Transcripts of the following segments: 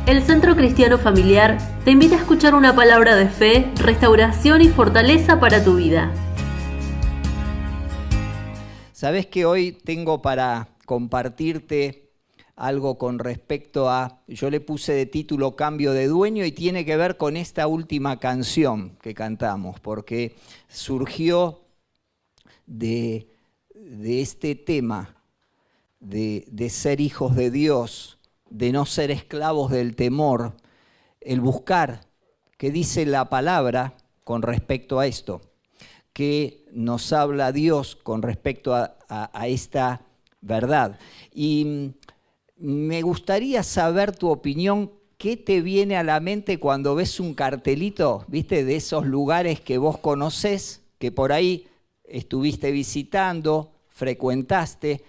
El Centro Cristiano Familiar te invita a escuchar una palabra de fe, restauración y fortaleza para tu vida. ¿Sabés que hoy tengo para compartirte algo con respecto a, yo le puse de título Cambio de Dueño y tiene que ver con esta última canción que cantamos, porque surgió de este tema de ser hijos de Dios, de no ser esclavos del temor, el buscar qué dice la palabra con respecto a esto, qué nos habla Dios con respecto a esta verdad. Y me gustaría saber tu opinión, ¿qué te viene a la mente cuando ves un cartelito, viste, de esos lugares que vos conocés, que por ahí estuviste visitando, frecuentaste,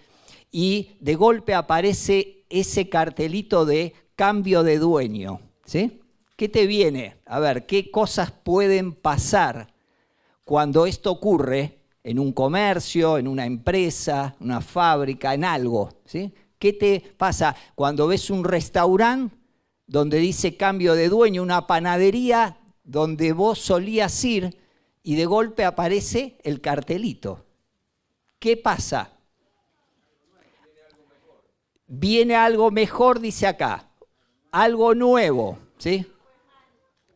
y de golpe aparece ese cartelito de cambio de dueño, ¿sí? ¿Qué te viene? A ver, ¿qué cosas pueden pasar cuando esto ocurre en un comercio, en una empresa, una fábrica, en algo, ¿sí? ¿Qué te pasa cuando ves un restaurante donde dice cambio de dueño, una panadería donde vos solías ir y de golpe aparece el cartelito? ¿Qué pasa? Viene algo mejor, dice acá, algo nuevo, ¿sí?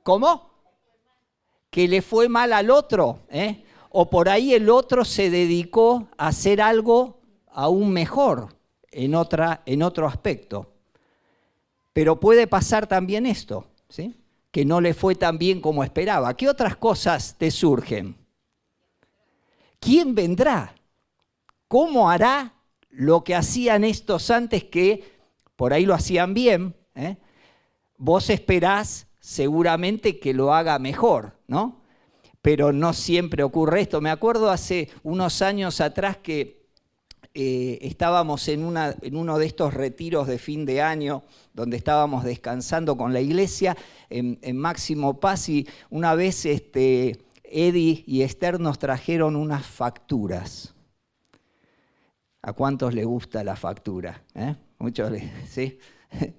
¿Cómo? Que le fue mal al otro, ¿eh? O por ahí el otro se dedicó a hacer algo aún mejor en otro aspecto. Pero puede pasar también esto, ¿sí? Que no le fue tan bien como esperaba. ¿Qué otras cosas te surgen? ¿Quién vendrá? ¿Cómo hará lo que hacían estos antes que por ahí lo hacían bien? Vos esperás seguramente que lo haga mejor, ¿no? Pero no siempre ocurre esto. Me acuerdo hace unos años atrás que estábamos en uno de estos retiros de fin de año donde estábamos descansando con la iglesia en Máximo Paz y una vez Eddie y Esther nos trajeron unas facturas. ¿A cuántos les gusta la factura? Muchos, ¿sí?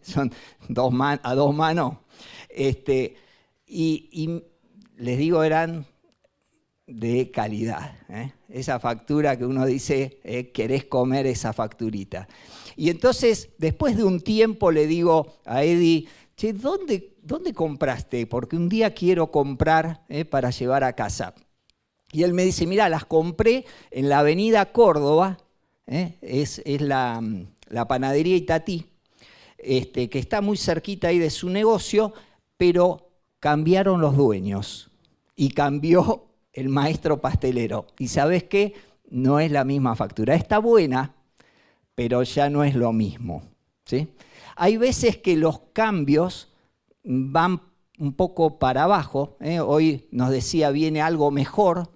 Son a dos manos. Y les digo, eran de calidad. Esa factura que uno dice, querés comer esa facturita. Y entonces, después de un tiempo, le digo a Eddie, che, ¿dónde compraste? Porque un día quiero comprar para llevar a casa. Y él me dice, mira, las compré en la avenida Córdoba, es la panadería Itatí, que está muy cerquita ahí de su negocio, pero cambiaron los dueños y cambió el maestro pastelero. ¿Y sabes qué? No es la misma factura. Está buena, pero ya no es lo mismo, ¿sí? Hay veces que los cambios van un poco para abajo. Hoy nos decía, viene algo mejor.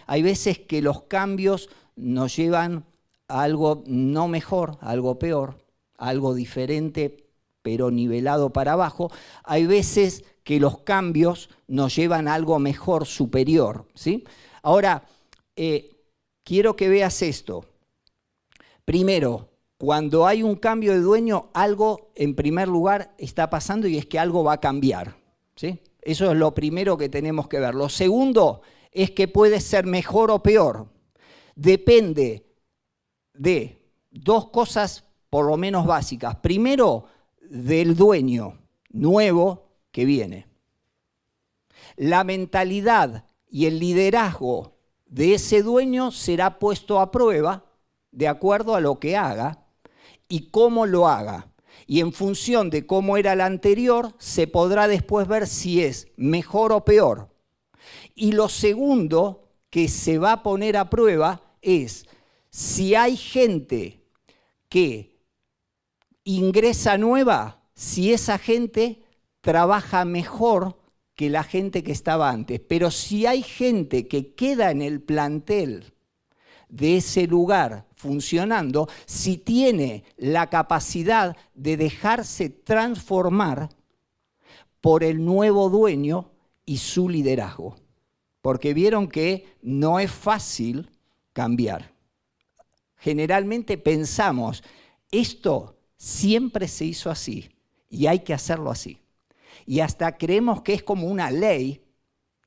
Hay veces que los cambios nos llevan a algo no mejor, a algo peor, a algo diferente, pero nivelado para abajo. Hay veces que los cambios nos llevan a algo mejor, superior, ¿sí? Ahora, quiero que veas esto. Primero, cuando hay un cambio de dueño, algo en primer lugar está pasando y es que algo va a cambiar, ¿sí? Eso es lo primero que tenemos que ver. Lo segundo es que puede ser mejor o peor. Depende de dos cosas por lo menos básicas. Primero, del dueño nuevo que viene. La mentalidad y el liderazgo de ese dueño será puesto a prueba de acuerdo a lo que haga y cómo lo haga. Y en función de cómo era el anterior, se podrá después ver si es mejor o peor. Y lo segundo que se va a poner a prueba es si hay gente que ingresa nueva, si esa gente trabaja mejor que la gente que estaba antes. Pero si hay gente que queda en el plantel de ese lugar funcionando, si tiene la capacidad de dejarse transformar por el nuevo dueño y su liderazgo. Porque vieron que no es fácil cambiar. Generalmente pensamos, esto siempre se hizo así y hay que hacerlo así. Y hasta creemos que es como una ley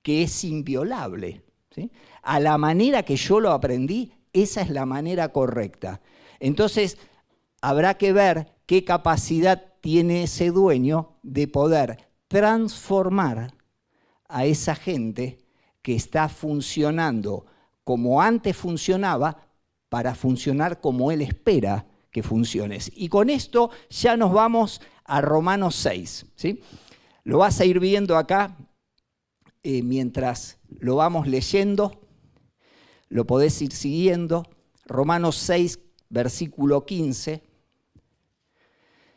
que es inviolable, ¿sí? A la manera que yo lo aprendí, esa es la manera correcta. Entonces, habrá que ver qué capacidad tiene ese dueño de poder transformar a esa gente que está funcionando como antes funcionaba para funcionar como él espera que funciones. Y con esto ya nos vamos a Romanos 6, ¿sí? Lo vas a ir viendo acá mientras lo vamos leyendo, lo podés ir siguiendo. Romanos 6, versículo 15,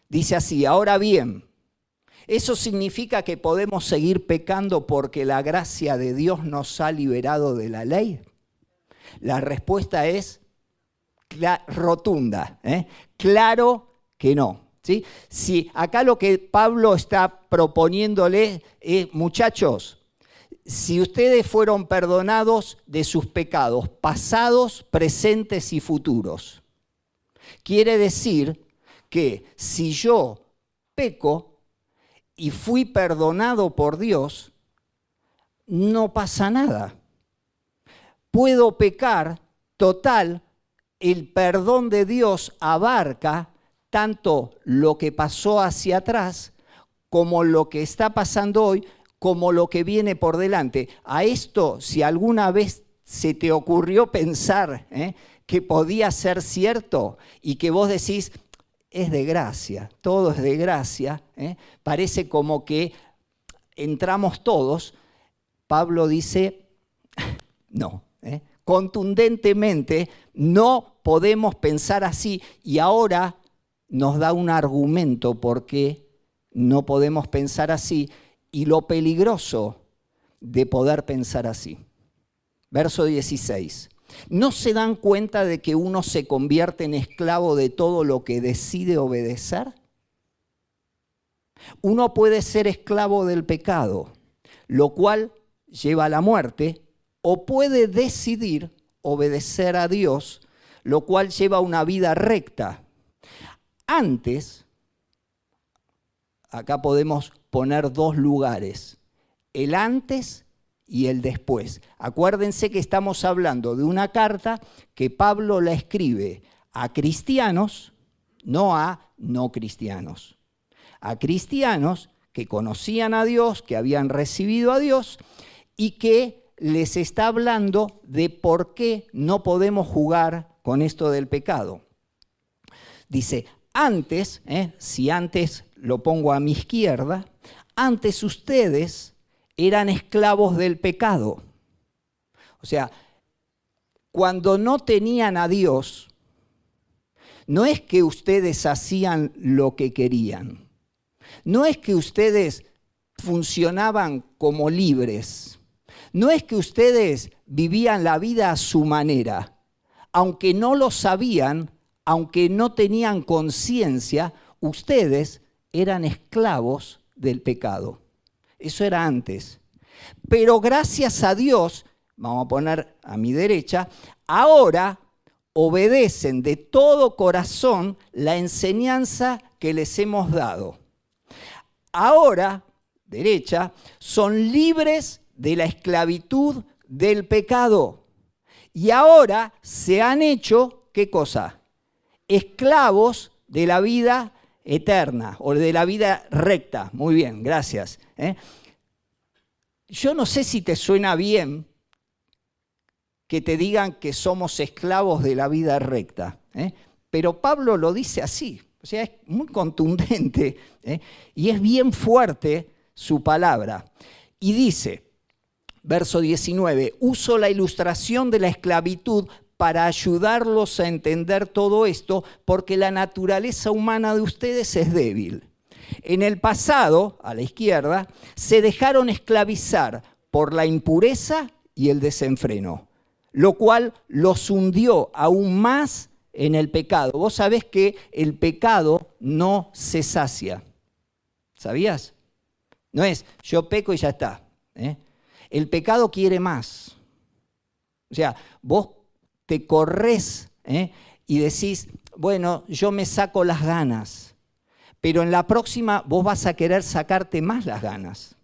dice así: ahora bien, ¿eso significa que podemos seguir pecando porque la gracia de Dios nos ha liberado de la ley? La respuesta es rotunda, claro que no. ¿Sí? Si acá lo que Pablo está proponiéndole es, muchachos, si ustedes fueron perdonados de sus pecados pasados, presentes y futuros, quiere decir que si yo peco y fui perdonado por Dios, no pasa nada. Puedo pecar, total, el perdón de Dios abarca tanto lo que pasó hacia atrás, como lo que está pasando hoy, como lo que viene por delante. A esto, si alguna vez se te ocurrió pensar que podía ser cierto y que vos decís, es de gracia, todo es de gracia, parece como que entramos todos, Pablo dice, no, contundentemente no podemos pensar así, y ahora nos da un argumento por qué no podemos pensar así y lo peligroso de poder pensar así. Verso 16. ¿No se dan cuenta de que uno se convierte en esclavo de todo lo que decide obedecer? Uno puede ser esclavo del pecado, lo cual lleva a la muerte, o puede decidir obedecer a Dios, lo cual lleva a una vida recta. Antes, acá podemos poner dos lugares, el antes y el después. Acuérdense que estamos hablando de una carta que Pablo la escribe a cristianos, no a no cristianos. A cristianos que conocían a Dios, que habían recibido a Dios y que les está hablando de por qué no podemos jugar con esto del pecado. Dice, antes, si antes lo pongo a mi izquierda, antes ustedes eran esclavos del pecado. O sea, cuando no tenían a Dios, no es que ustedes hacían lo que querían. No es que ustedes funcionaban como libres. No es que ustedes vivían la vida a su manera. Aunque no lo sabían, aunque no tenían conciencia, ustedes eran esclavos del pecado. Eso era antes. Pero gracias a Dios, vamos a poner a mi derecha, ahora obedecen de todo corazón la enseñanza que les hemos dado. Ahora, derecha, son libres de la esclavitud del pecado. Y ahora se han hecho, ¿qué cosa? Esclavos de la vida eterna o de la vida recta. Muy bien, gracias. Yo no sé si te suena bien que te digan que somos esclavos de la vida recta, pero Pablo lo dice así. O sea, es muy contundente y es bien fuerte su palabra. Y dice, verso 19, uso la ilustración de la esclavitud para ayudarlos a entender todo esto, porque la naturaleza humana de ustedes es débil. En el pasado, a la izquierda, se dejaron esclavizar por la impureza y el desenfreno, lo cual los hundió aún más en el pecado. Vos sabés que el pecado no se sacia. ¿Sabías? No es yo peco y ya está. El pecado quiere más. O sea, vos te corres y decís, bueno, yo me saco las ganas. pero en la próxima vos vas a querer sacarte más las ganas.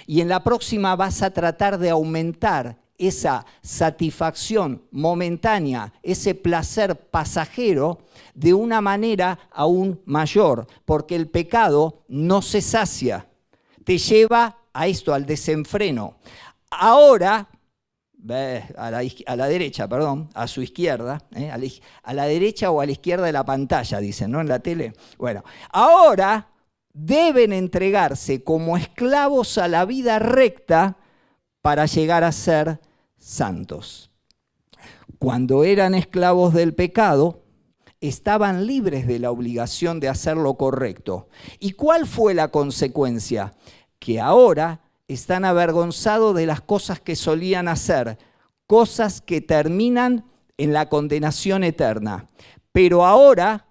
Y en la próxima vas a tratar de aumentar esa satisfacción momentánea, ese placer pasajero, de una manera aún mayor, porque el pecado no se sacia, te lleva a esto, al desenfreno. Ahora, a la derecha, perdón, a su izquierda, a la derecha o a la izquierda de la pantalla, dicen, ¿no? En la tele. Bueno, ahora deben entregarse como esclavos a la vida recta para llegar a ser santos. Cuando eran esclavos del pecado, estaban libres de la obligación de hacer lo correcto. ¿Y cuál fue la consecuencia? Que ahora están avergonzados de las cosas que solían hacer, cosas que terminan en la condenación eterna. Pero ahora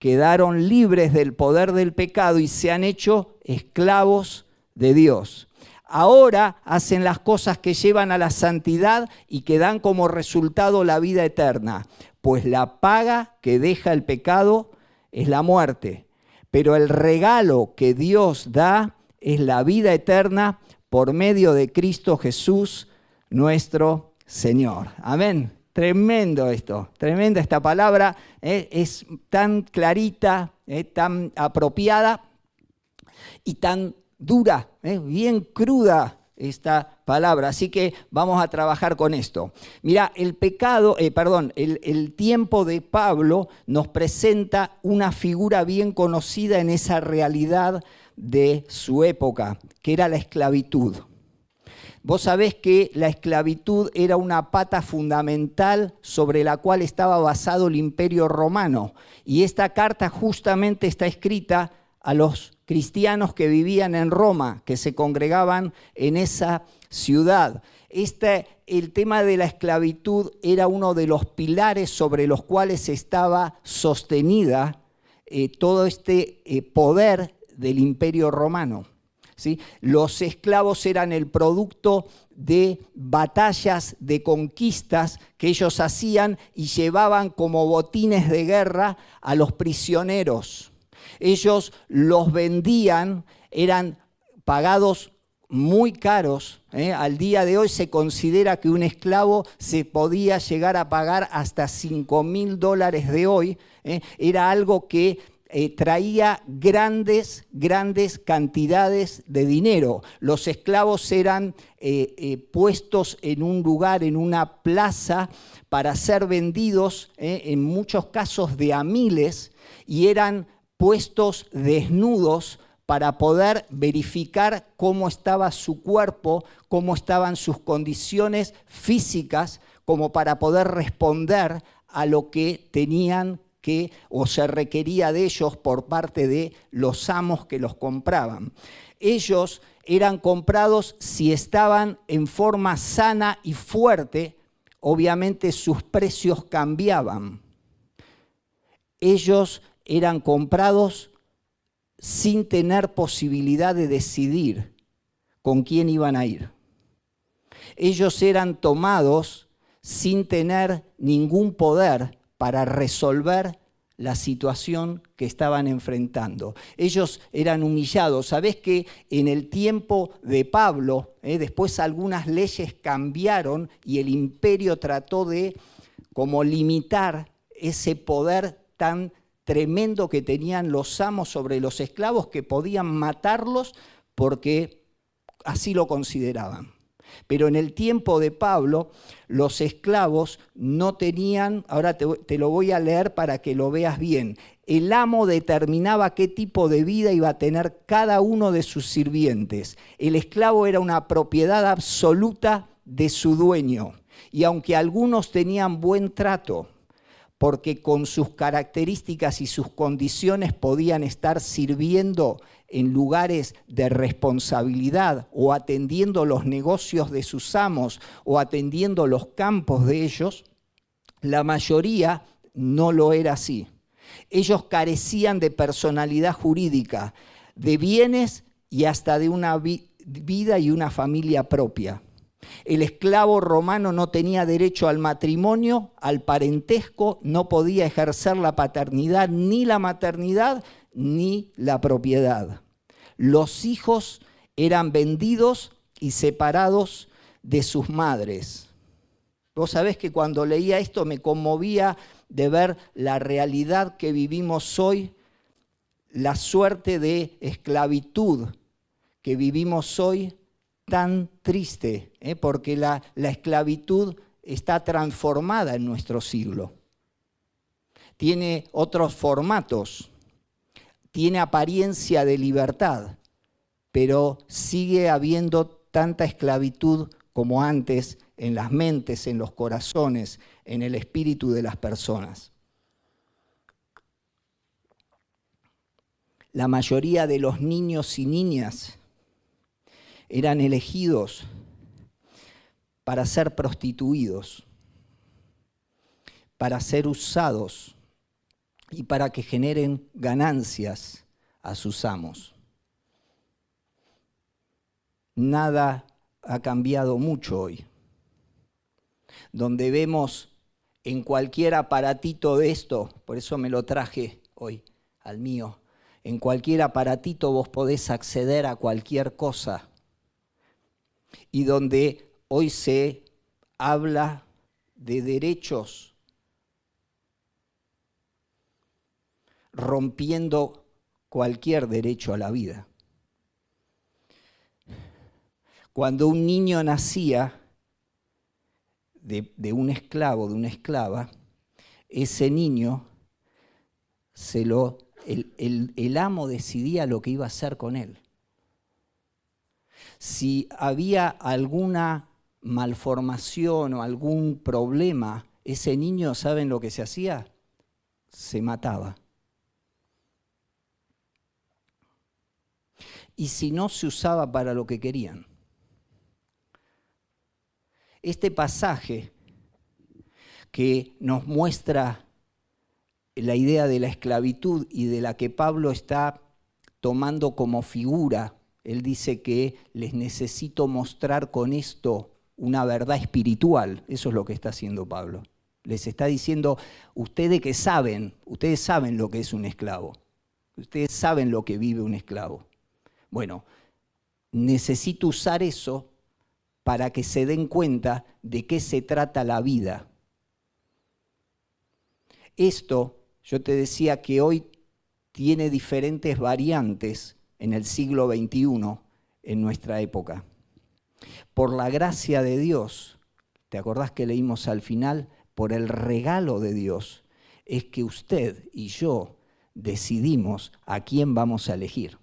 quedaron libres del poder del pecado y se han hecho esclavos de Dios. Ahora hacen las cosas que llevan a la santidad y que dan como resultado la vida eterna, pues la paga que deja el pecado es la muerte. Pero el regalo que Dios da es la vida eterna por medio de Cristo Jesús, nuestro Señor. Amén. Tremendo esto, tremenda esta palabra, es tan clarita, tan apropiada y tan dura, bien cruda esta palabra. Así que vamos a trabajar con esto. Mira, el tiempo de Pablo nos presenta una figura bien conocida en esa realidad de su época, que era la esclavitud. Vos sabés que la esclavitud era una pata fundamental sobre la cual estaba basado el Imperio Romano. Y esta carta justamente está escrita a los cristianos que vivían en Roma, que se congregaban en esa ciudad. El tema de la esclavitud era uno de los pilares sobre los cuales estaba sostenida todo este poder del Imperio Romano. ¿Sí? Los esclavos eran el producto de batallas, de conquistas que ellos hacían y llevaban como botines de guerra a los prisioneros. Ellos los vendían, eran pagados muy caros. Al día de hoy se considera que un esclavo se podía llegar a pagar hasta $5.000 de hoy. Era algo que traía grandes cantidades de dinero. Los esclavos eran puestos en un lugar, en una plaza, para ser vendidos, en muchos casos de a miles, y eran puestos desnudos para poder verificar cómo estaba su cuerpo, cómo estaban sus condiciones físicas, como para poder responder a lo que tenían o se requería de ellos por parte de los amos que los compraban. Ellos eran comprados si estaban en forma sana y fuerte, obviamente sus precios cambiaban. Ellos eran comprados sin tener posibilidad de decidir con quién iban a ir. Ellos eran tomados sin tener ningún poder para resolver la situación que estaban enfrentando. Ellos eran humillados. Sabés que en el tiempo de Pablo, después algunas leyes cambiaron y el imperio trató de como limitar ese poder tan tremendo que tenían los amos sobre los esclavos, que podían matarlos porque así lo consideraban. Pero en el tiempo de Pablo, los esclavos no tenían, ahora te lo voy a leer para que lo veas bien. El amo determinaba qué tipo de vida iba a tener cada uno de sus sirvientes. El esclavo era una propiedad absoluta de su dueño. Y aunque algunos tenían buen trato, porque con sus características y sus condiciones podían estar sirviendo en lugares de responsabilidad o atendiendo los negocios de sus amos o atendiendo los campos de ellos, la mayoría no lo era así. Ellos carecían de personalidad jurídica, de bienes y hasta de una vida y una familia propia. El esclavo romano no tenía derecho al matrimonio, al parentesco, no podía ejercer la paternidad ni la maternidad, ni la propiedad. Los hijos eran vendidos y separados de sus madres. Vos sabés que cuando leía esto me conmovía de ver la realidad que vivimos hoy, la suerte de esclavitud que vivimos hoy, tan triste, porque la esclavitud está transformada en nuestro siglo. Tiene otros formatos, tiene apariencia de libertad, pero sigue habiendo tanta esclavitud como antes en las mentes, en los corazones, en el espíritu de las personas. La mayoría de los niños y niñas eran elegidos para ser prostituidos, para ser usados y para que generen ganancias a sus amos. Nada ha cambiado mucho hoy. Donde vemos en cualquier aparatito de esto, por eso me lo traje hoy al mío, en cualquier aparatito vos podés acceder a cualquier cosa. Y donde hoy se habla de derechos, rompiendo cualquier derecho a la vida. Cuando un niño nacía de un esclavo, de una esclava, ese niño, el amo decidía lo que iba a hacer con él. Si había alguna malformación o algún problema, ese niño, ¿saben lo que se hacía? Se mataba. Y si no, se usaba para lo que querían. Este pasaje que nos muestra la idea de la esclavitud y de la que Pablo está tomando como figura, él dice que les necesito mostrar con esto una verdad espiritual. Eso es lo que está haciendo Pablo. Les está diciendo, ustedes saben lo que es un esclavo. Ustedes saben lo que vive un esclavo. Bueno, necesito usar eso para que se den cuenta de qué se trata la vida. Esto, yo te decía que hoy tiene diferentes variantes en el siglo XXI, en nuestra época. Por la gracia de Dios, ¿te acordás que leímos al final? Por el regalo de Dios, es que usted y yo decidimos a quién vamos a elegir.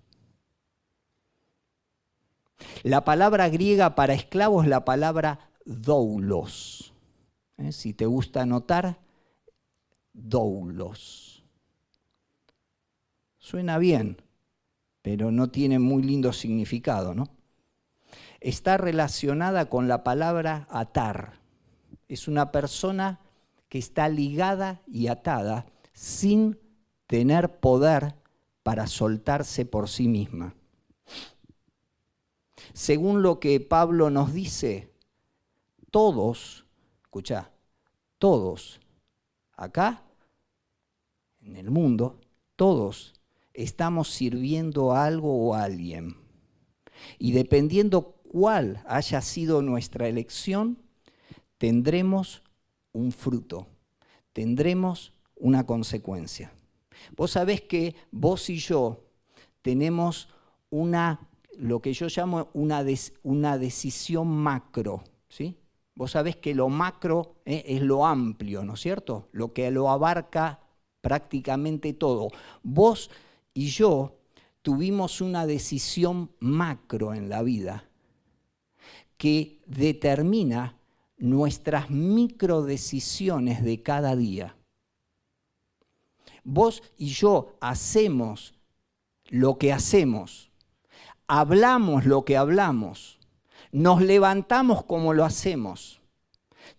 La palabra griega para esclavo es la palabra doulos. Si te gusta anotar, doulos. Suena bien, pero no tiene muy lindo significado, ¿no? Está relacionada con la palabra atar. Es una persona que está ligada y atada sin tener poder para soltarse por sí misma. Según lo que Pablo nos dice, todos, escuchá, todos, acá, en el mundo, todos estamos sirviendo a algo o a alguien. Y dependiendo cuál haya sido nuestra elección, tendremos un fruto, tendremos una consecuencia. Vos sabés que vos y yo tenemos lo que yo llamo una decisión macro, ¿sí? Vos sabés que lo macro es lo amplio, ¿no es cierto? Lo que lo abarca prácticamente todo. Vos y yo tuvimos una decisión macro en la vida que determina nuestras microdecisiones de cada día. Vos y yo hacemos lo que hacemos, hablamos lo que hablamos, nos levantamos como lo hacemos,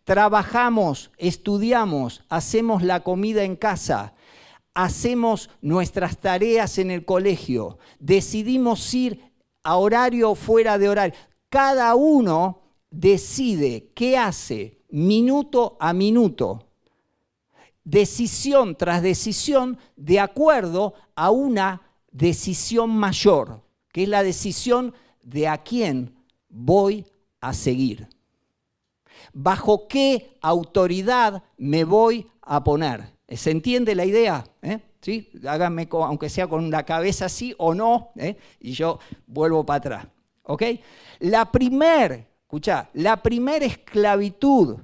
trabajamos, estudiamos, hacemos la comida en casa, hacemos nuestras tareas en el colegio, decidimos ir a horario o fuera de horario. Cada uno decide qué hace minuto a minuto, decisión tras decisión, de acuerdo a una decisión mayor, que es la decisión de a quién voy a seguir. ¿Bajo qué autoridad me voy a poner? ¿Se entiende la idea? ¿Sí? Háganme, aunque sea con la cabeza así o no, y yo vuelvo para atrás. ¿Ok? La primer esclavitud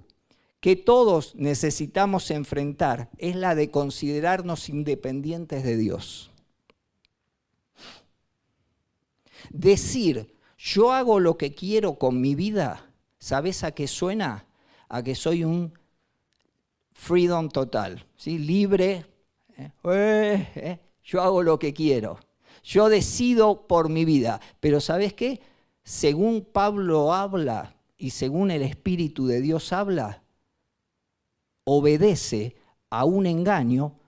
que todos necesitamos enfrentar es la de considerarnos independientes de Dios. Decir, yo hago lo que quiero con mi vida, ¿sabes a qué suena? A que soy un freedom total, ¿sí? Libre, yo hago lo que quiero, yo decido por mi vida. Pero ¿sabes qué? Según Pablo habla y según el Espíritu de Dios habla, obedece a un engaño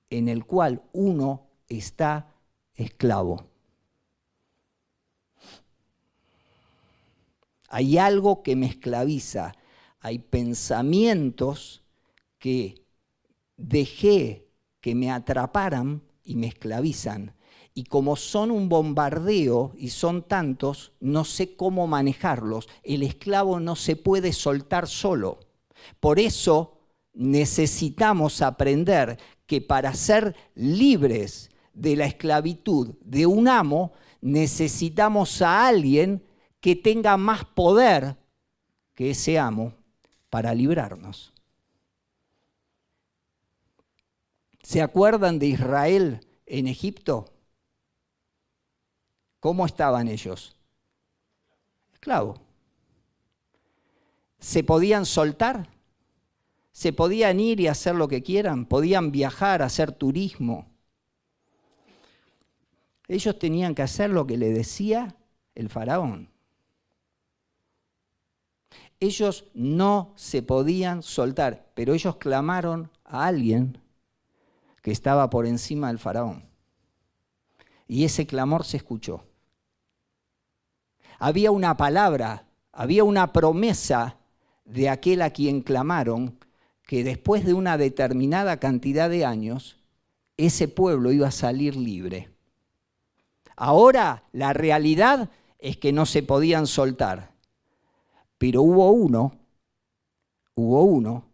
en el cual uno está esclavo. Hay algo que me esclaviza, hay pensamientos que dejé que me atraparan y me esclavizan. Y como son un bombardeo y son tantos, no sé cómo manejarlos. El esclavo no se puede soltar solo. Por eso necesitamos aprender que para ser libres de la esclavitud de un amo, necesitamos a alguien que tenga más poder que ese amo para librarnos. ¿Se acuerdan de Israel en Egipto? ¿Cómo estaban ellos? Esclavos. ¿Se podían soltar? ¿Se podían ir y hacer lo que quieran? ¿Podían viajar, hacer turismo? Ellos tenían que hacer lo que le decía el faraón. Ellos no se podían soltar, pero ellos clamaron a alguien que estaba por encima del faraón. Y ese clamor se escuchó. Había una palabra, había una promesa de aquel a quien clamaron, que después de una determinada cantidad de años, ese pueblo iba a salir libre. Ahora la realidad es que no se podían soltar, pero hubo uno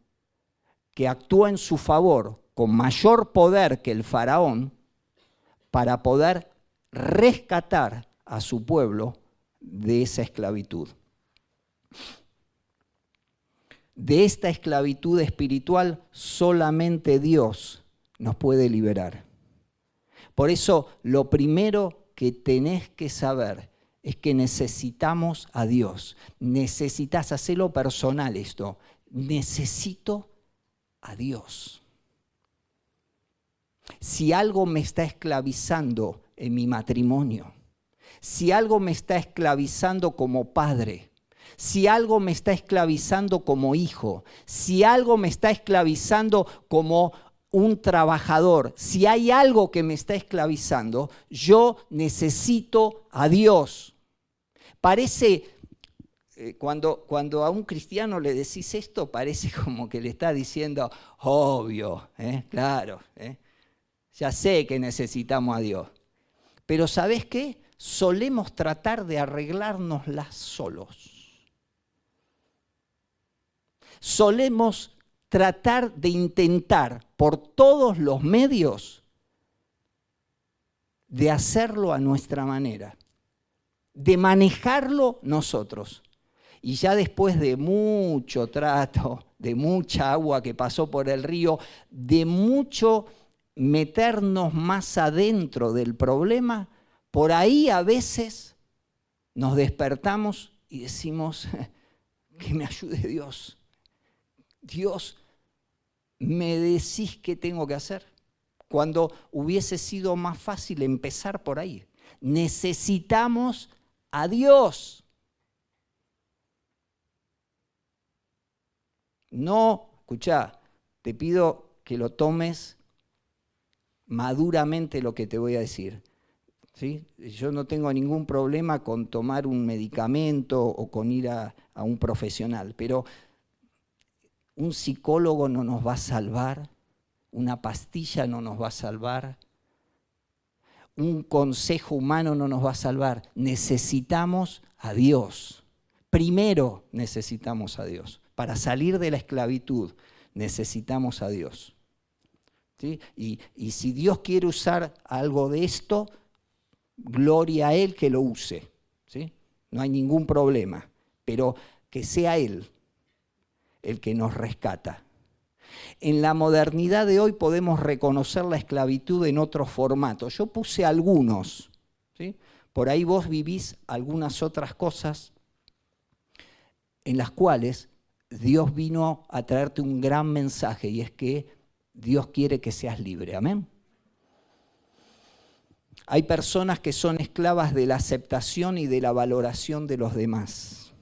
que actuó en su favor con mayor poder que el faraón para poder rescatar a su pueblo de esa esclavitud. De esta esclavitud espiritual solamente Dios nos puede liberar. Por eso lo primero que tenés que saber es que necesitamos a Dios. Necesitas hacerlo personal esto. Necesito a Dios. Si algo me está esclavizando en mi matrimonio, si algo me está esclavizando como padre, si algo me está esclavizando como hijo, si algo me está esclavizando como un trabajador, si hay algo que me está esclavizando, yo necesito a Dios. Parece, cuando a un cristiano le decís esto, parece como que le está diciendo, obvio, claro, ya sé que necesitamos a Dios. Pero ¿sabés qué? Solemos tratar de arreglárnoslas solos. Solemos tratar de intentar por todos los medios de hacerlo a nuestra manera, de manejarlo nosotros. Y ya después de mucho trato, de mucha agua que pasó por el río, de mucho meternos más adentro del problema, por ahí a veces nos despertamos y decimos, que me ayude Dios. Dios, ¿me decís qué tengo que hacer? Cuando hubiese sido más fácil empezar por ahí. Necesitamos a Dios. No, escuchá, te pido que lo tomes maduramente lo que te voy a decir. ¿Sí? Yo no tengo ningún problema con tomar un medicamento o con ir a un profesional, pero un psicólogo no nos va a salvar, una pastilla no nos va a salvar, un consejo humano no nos va a salvar. Necesitamos a Dios. Primero necesitamos a Dios. Para salir de la esclavitud necesitamos a Dios. ¿Sí? Y si Dios quiere usar algo de esto, gloria a Él que lo use. ¿Sí? No hay ningún problema. Pero que sea Él el que nos rescata. En la modernidad de hoy podemos reconocer la esclavitud en otros formatos. Yo puse algunos. ¿Sí? Por ahí vos vivís algunas otras cosas en las cuales Dios vino a traerte un gran mensaje, y es que Dios quiere que seas libre. Amén. Hay personas que son esclavas de la aceptación y de la valoración de los demás.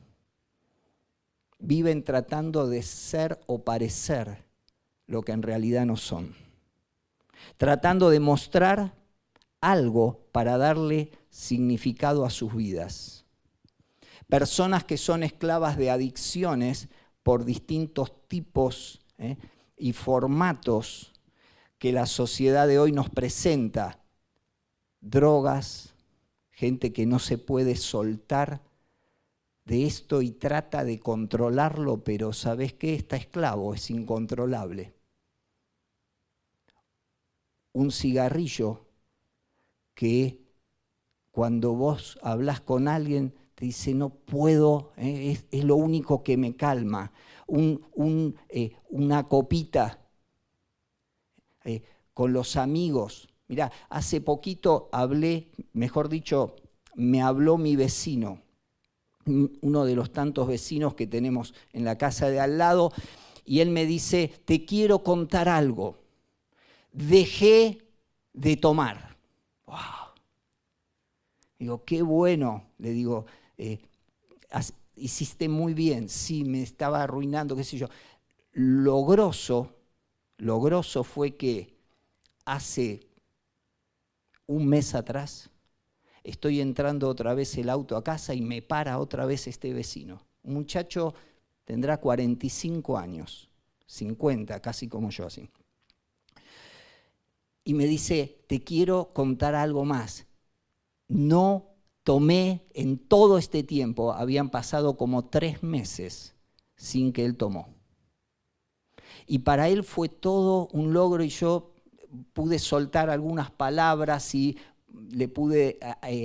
Viven tratando de ser o parecer lo que en realidad no son. Tratando de mostrar algo para darle significado a sus vidas. Personas que son esclavas de adicciones por distintos tipos y formatos que la sociedad de hoy nos presenta. Drogas, gente que no se puede soltar de esto y trata de controlarlo, pero ¿sabés qué? Está esclavo, es incontrolable. Un cigarrillo que cuando vos hablás con alguien te dice no puedo, es lo único que me calma. Una copita con los amigos. Mirá, hace poquito me habló mi vecino, uno de los tantos vecinos que tenemos en la casa de al lado, y él me dice, te quiero contar algo. Dejé de tomar. ¡Wow! Digo, qué bueno. Le digo, hiciste muy bien. Sí, me estaba arruinando, qué sé yo. Lo grosso fue que hace un mes atrás estoy entrando otra vez el auto a casa y me para otra vez este vecino. Un muchacho tendrá 45 años, 50, casi como yo así. Y me dice, te quiero contar algo más. No tomé en todo este tiempo, habían pasado como 3 meses sin que él tomó. Y para él fue todo un logro y yo pude soltar algunas palabras y le pude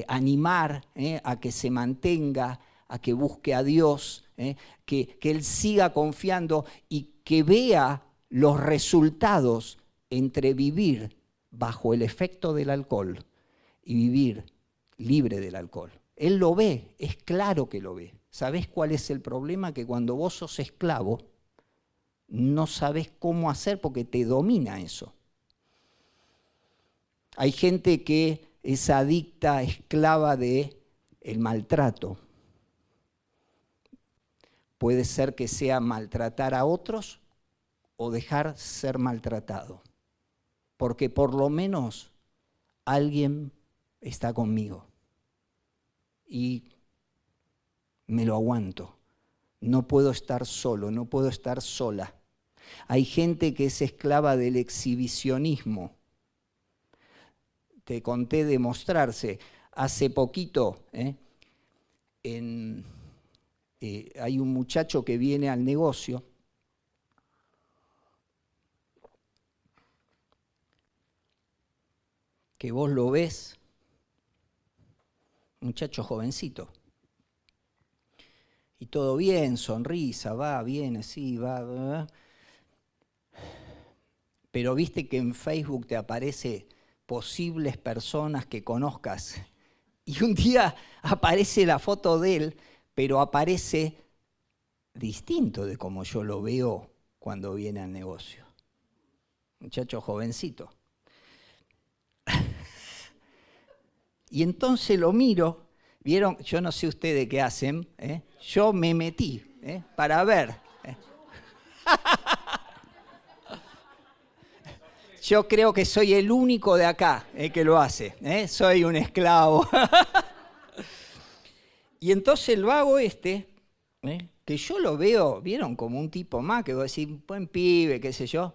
animar a que se mantenga, a que busque a Dios, que él siga confiando y que vea los resultados entre vivir bajo el efecto del alcohol y vivir libre del alcohol. Él lo ve, es claro que lo ve. ¿Sabés cuál es el problema? Que cuando vos sos esclavo, no sabés cómo hacer porque te domina eso. Hay gente que es adicta, esclava del maltrato. Puede ser que sea maltratar a otros o dejar ser maltratado. Porque por lo menos alguien está conmigo y me lo aguanto. No puedo estar solo, no puedo estar sola. Hay gente que es esclava del exhibicionismo. Te conté de mostrarse. Hace poquito hay un muchacho que viene al negocio que vos lo ves, muchacho jovencito, y todo bien, sonrisa, va, viene, sí, va. Pero viste que en Facebook te aparece posibles personas que conozcas, y un día aparece la foto de él, pero aparece distinto de como yo lo veo cuando viene al negocio. Muchacho jovencito. Y entonces lo miro, ¿vieron? Yo no sé ustedes qué hacen, yo me metí para ver. Yo creo que soy el único de acá que lo hace, soy un esclavo. Y entonces el vago que yo lo veo, ¿vieron? Como un tipo más, que vos decís, buen pibe, qué sé yo.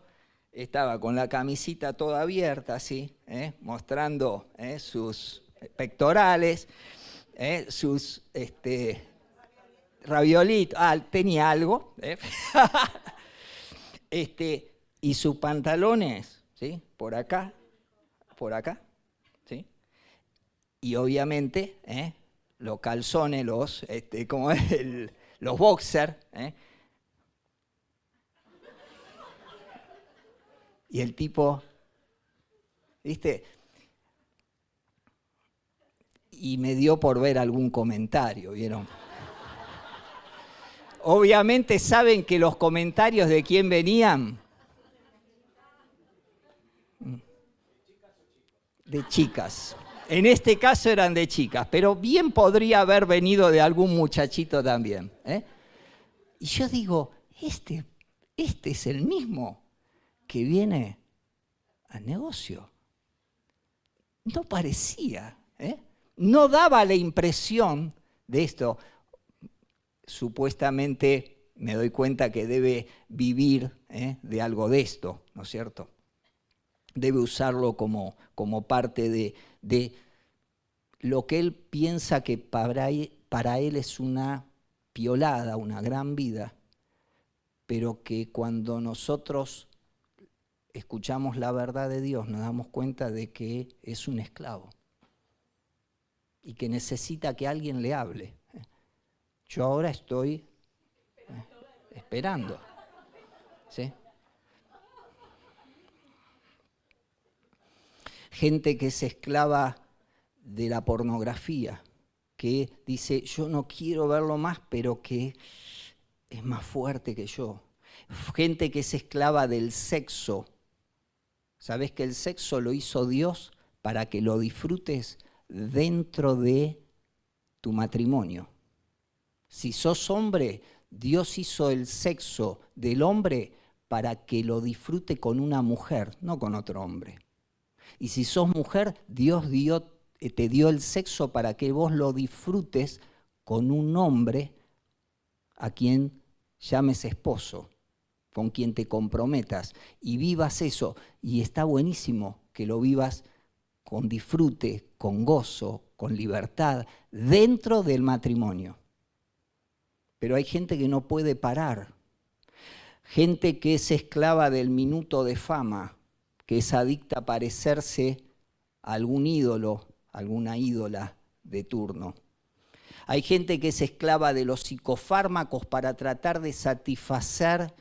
estaba con la camisita toda abierta, así, mostrando sus pectorales, sus raviolitos, tenía algo, y sus pantalones, ¿sí? Por acá, ¿sí? Y obviamente, los calzones, los boxers, y el tipo, ¿viste? Y me dio por ver algún comentario, ¿vieron? Obviamente saben que los comentarios de quién venían. De chicas. En este caso eran de chicas, pero bien podría haber venido de algún muchachito también. Y yo digo, este es el mismo que viene al negocio. No parecía, no daba la impresión de esto. Supuestamente me doy cuenta que debe vivir de algo de esto, ¿no es cierto? Debe usarlo como parte de lo que él piensa que para él es una piolada, una gran vida, pero que cuando nosotros escuchamos la verdad de Dios nos damos cuenta de que es un esclavo y que necesita que alguien le hable. Yo ahora estoy esperando, ¿sí? Gente que es esclava de la pornografía, que dice, yo no quiero verlo más, pero que es más fuerte que yo. Gente que es esclava del sexo. ¿Sabés que el sexo lo hizo Dios para que lo disfrutes dentro de tu matrimonio? Si sos hombre, Dios hizo el sexo del hombre para que lo disfrute con una mujer, no con otro hombre. Y si sos mujer, Dios te dio el sexo para que vos lo disfrutes con un hombre a quien llames esposo, con quien te comprometas y vivas eso. Y está buenísimo que lo vivas con disfrute, con gozo, con libertad, dentro del matrimonio. Pero hay gente que no puede parar, gente que es esclava del minuto de fama, que es adicta a parecerse a algún ídolo, alguna ídola de turno. Hay gente que es esclava de los psicofármacos para tratar de satisfacer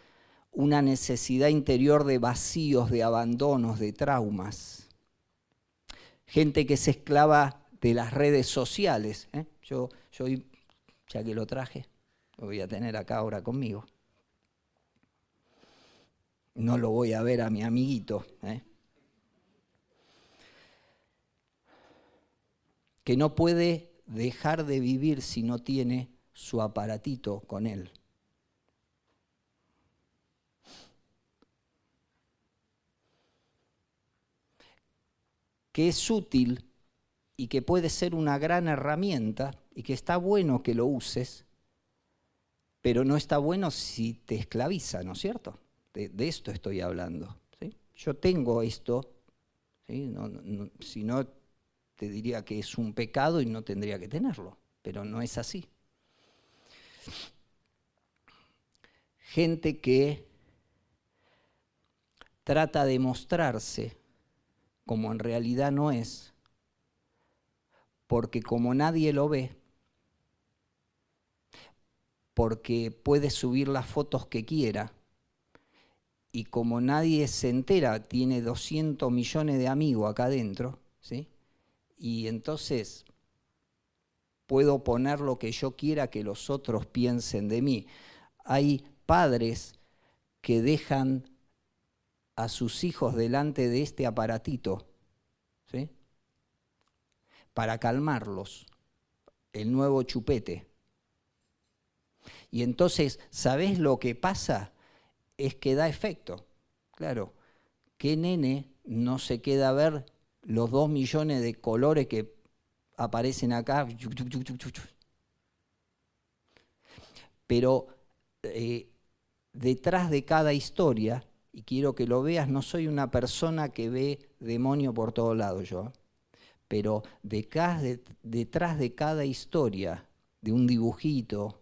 una necesidad interior de vacíos, de abandonos, de traumas. Gente que es esclava de las redes sociales. Yo ya que lo traje, lo voy a tener acá ahora conmigo. No lo voy a ver a mi amiguito, que no puede dejar de vivir si no tiene su aparatito con él. Que es útil y que puede ser una gran herramienta y que está bueno que lo uses, pero no está bueno si te esclaviza, ¿no es cierto? De esto estoy hablando, ¿sí? Yo tengo esto, ¿sí? Si no, te diría que es un pecado y no tendría que tenerlo, pero no es así. Gente que trata de mostrarse como en realidad no es, porque como nadie lo ve, porque puede subir las fotos que quiera, y como nadie se entera, tiene 200 millones de amigos acá adentro, ¿sí? Y entonces puedo poner lo que yo quiera que los otros piensen de mí. Hay padres que dejan a sus hijos delante de este aparatito, ¿sí? Para calmarlos, el nuevo chupete. Y entonces, ¿sabés lo que pasa? Es que da efecto. Claro, ¿qué nene no se queda a ver los 2 millones de colores que aparecen acá? Pero detrás de cada historia y quiero que lo veas, no soy una persona que ve demonio por todos lados yo, pero detrás de cada historia, de un dibujito,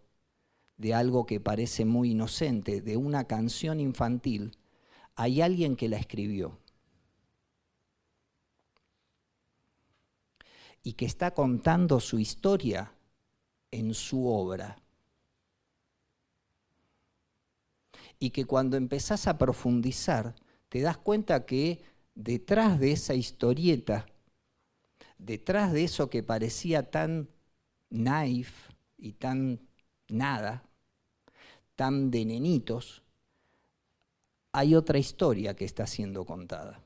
de algo que parece muy inocente, de una canción infantil, hay alguien que la escribió y que está contando su historia en su obra. Y que cuando empezás a profundizar, te das cuenta que detrás de esa historieta, detrás de eso que parecía tan naif y tan nada, tan de nenitos, hay otra historia que está siendo contada.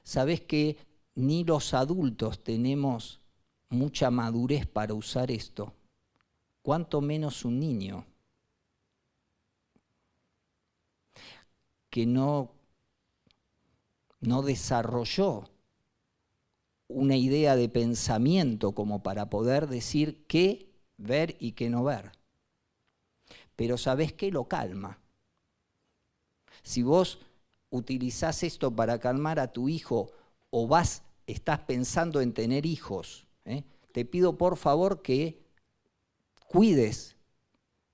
¿Sabés que ni los adultos tenemos mucha madurez para usar esto? ¿Cuánto menos un niño que no desarrolló una idea de pensamiento como para poder decir qué ver y qué no ver? Pero ¿sabés qué? Lo calma. Si vos utilizás esto para calmar a tu hijo o estás pensando en tener hijos, te pido por favor que cuides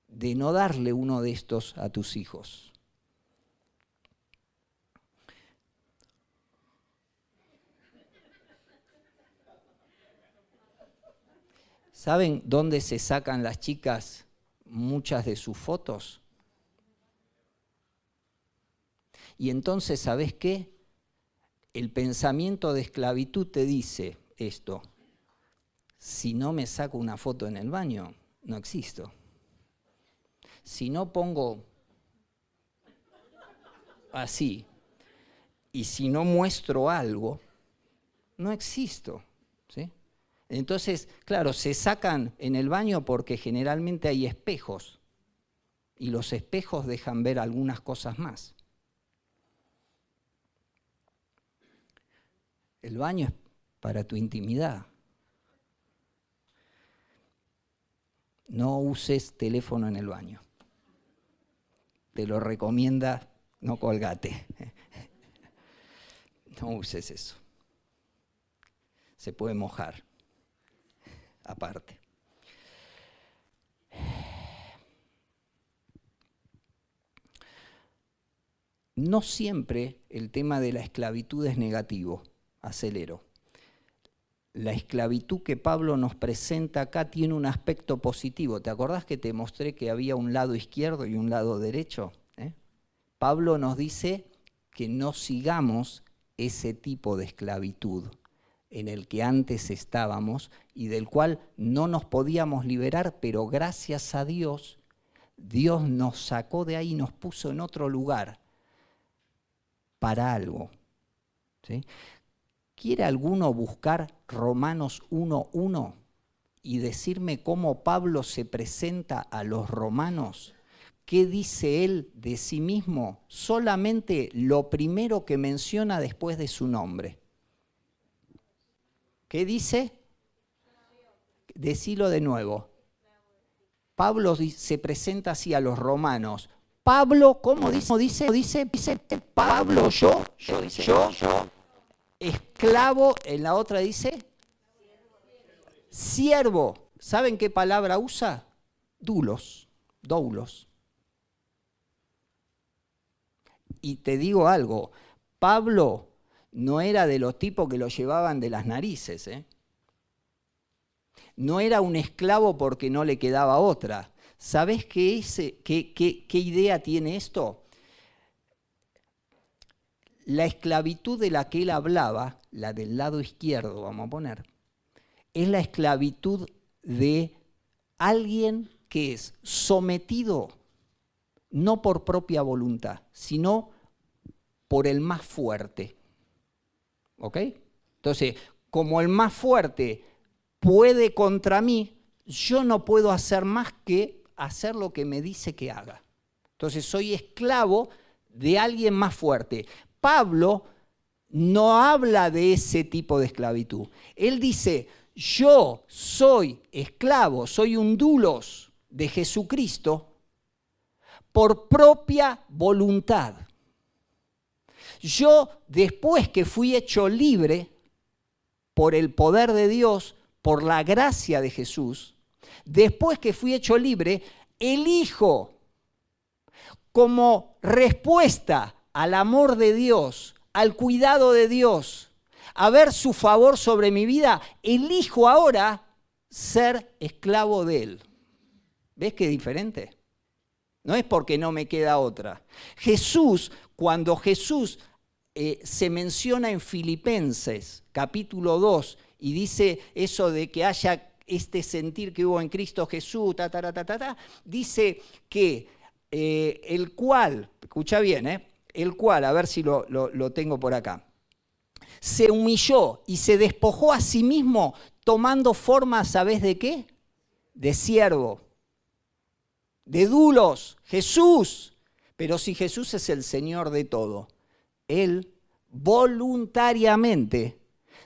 de no darle uno de estos a tus hijos. ¿Saben dónde se sacan las chicas muchas de sus fotos? Y entonces, ¿sabés qué? El pensamiento de esclavitud te dice esto: si no me saco una foto en el baño, no existo. Si no pongo así, y si no muestro algo, no existo, ¿sí? Entonces, claro, se sacan en el baño porque generalmente hay espejos, y los espejos dejan ver algunas cosas más. El baño es para tu intimidad. No uses teléfono en el baño. Te lo recomienda No Colgate. No uses eso. Se puede mojar. Aparte. No siempre el tema de la esclavitud es negativo. Acelero. La esclavitud que Pablo nos presenta acá tiene un aspecto positivo. ¿Te acordás que te mostré que había un lado izquierdo y un lado derecho? Pablo nos dice que no sigamos ese tipo de esclavitud en el que antes estábamos y del cual no nos podíamos liberar, pero gracias a Dios, Dios nos sacó de ahí y nos puso en otro lugar para algo, ¿sí? ¿Quiere alguno buscar Romanos 1:1 y decirme cómo Pablo se presenta a los romanos? ¿Qué dice él de sí mismo? Solamente lo primero que menciona después de su nombre. ¿Qué dice? Decilo de nuevo. Pablo se presenta así a los romanos. Pablo, ¿cómo dice? Dice Pablo, yo. Esclavo, en la otra dice siervo. ¿Saben qué palabra usa? Doulos. Y te digo algo, Pablo no era de los tipos que lo llevaban de las narices, No era un esclavo porque no le quedaba otra. ¿Sabés qué idea tiene esto? La esclavitud de la que él hablaba, la del lado izquierdo, vamos a poner, es la esclavitud de alguien que es sometido no por propia voluntad, sino por el más fuerte. ¿Ok? Entonces, como el más fuerte puede contra mí, yo no puedo hacer más que hacer lo que me dice que haga. Entonces, soy esclavo de alguien más fuerte. Pablo no habla de ese tipo de esclavitud. Él dice, yo soy esclavo, soy un doulos de Jesucristo, por propia voluntad. Yo, después que fui hecho libre por el poder de Dios, por la gracia de Jesús, después que fui hecho libre, elijo como respuesta al amor de Dios, al cuidado de Dios, a ver su favor sobre mi vida, elijo ahora ser esclavo de Él. ¿Ves qué diferente? No es porque no me queda otra. Cuando Jesús se menciona en Filipenses, capítulo 2, y dice eso de que haya este sentir que hubo en Cristo Jesús, dice que el cual, escucha bien, el cual, a ver si lo tengo por acá, se humilló y se despojó a sí mismo tomando forma, ¿sabés de qué? De siervo, de dulos, Jesús. Pero si Jesús es el Señor de todo, Él voluntariamente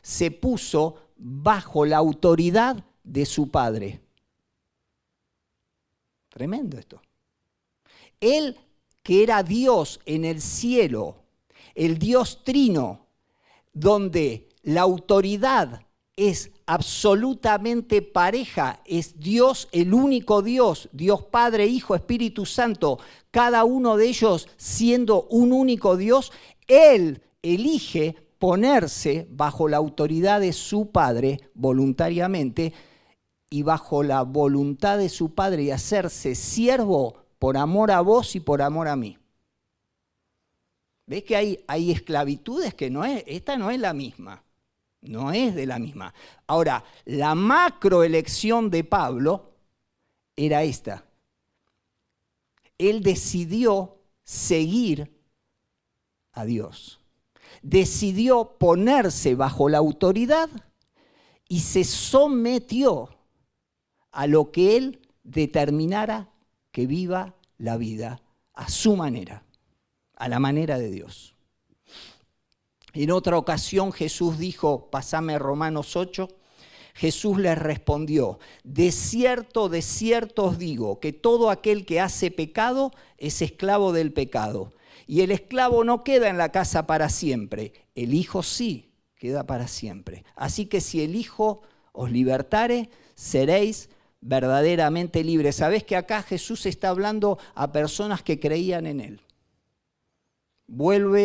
se puso bajo la autoridad de su Padre. Tremendo esto. Él, que era Dios en el cielo, el Dios trino, donde la autoridad es absolutamente pareja, es Dios, el único Dios, Dios Padre, Hijo, Espíritu Santo, cada uno de ellos siendo un único Dios, Él elige ponerse bajo la autoridad de su Padre voluntariamente y bajo la voluntad de su Padre y hacerse siervo por amor a vos y por amor a mí. ¿Ves que hay esclavitudes que esta no es la misma? No es de la misma. Ahora, la macroelección de Pablo era esta. Él decidió seguir a Dios. Decidió ponerse bajo la autoridad y se sometió a lo que él determinara que viva la vida a su manera, a la manera de Dios. En otra ocasión Jesús dijo, pasame Romanos 8, Jesús les respondió, de cierto os digo, que todo aquel que hace pecado es esclavo del pecado. Y el esclavo no queda en la casa para siempre, el Hijo sí queda para siempre. Así que si el Hijo os libertare, seréis verdaderamente libres. ¿Sabés que acá Jesús está hablando a personas que creían en Él? Vuelvo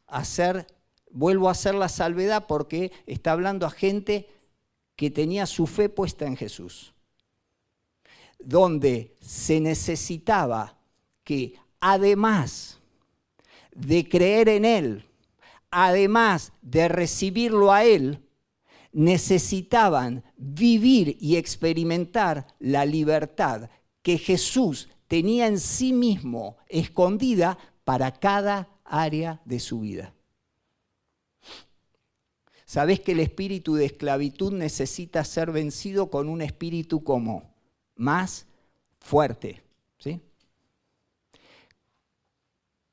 a hacer la salvedad porque está hablando a gente que tenía su fe puesta en Jesús, donde se necesitaba que además de creer en Él, además de recibirlo a Él, necesitaban vivir y experimentar la libertad que Jesús tenía en sí mismo escondida para cada área de su vida. ¿Sabés que el espíritu de esclavitud necesita ser vencido con un espíritu como más fuerte? ¿Sí?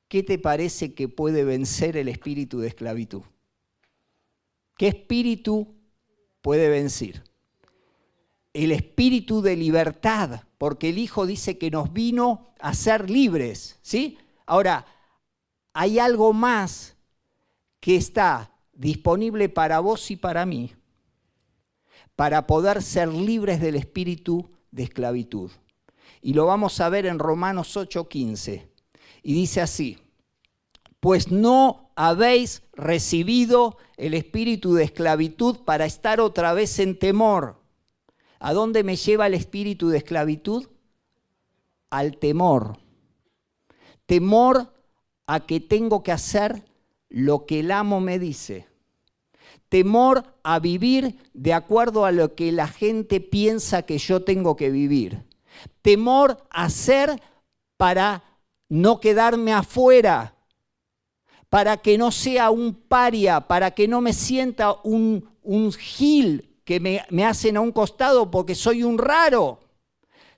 ¿Qué te parece que puede vencer el espíritu de esclavitud? ¿Qué espíritu puede vencer? El espíritu de libertad, porque el Hijo dice que nos vino a ser libres, ¿sí? Ahora, hay algo más que está disponible para vos y para mí, para poder ser libres del espíritu de esclavitud. Y lo vamos a ver en Romanos 8:15. Y dice así, pues no habéis recibido el espíritu de esclavitud para estar otra vez en temor. ¿A dónde me lleva el espíritu de esclavitud? Al temor. Temor a que tengo que hacer lo que el amo me dice. Temor a vivir de acuerdo a lo que la gente piensa que yo tengo que vivir. Temor a hacer para no quedarme afuera, para que no sea un paria, para que no me sienta un gil que me hacen a un costado porque soy un raro.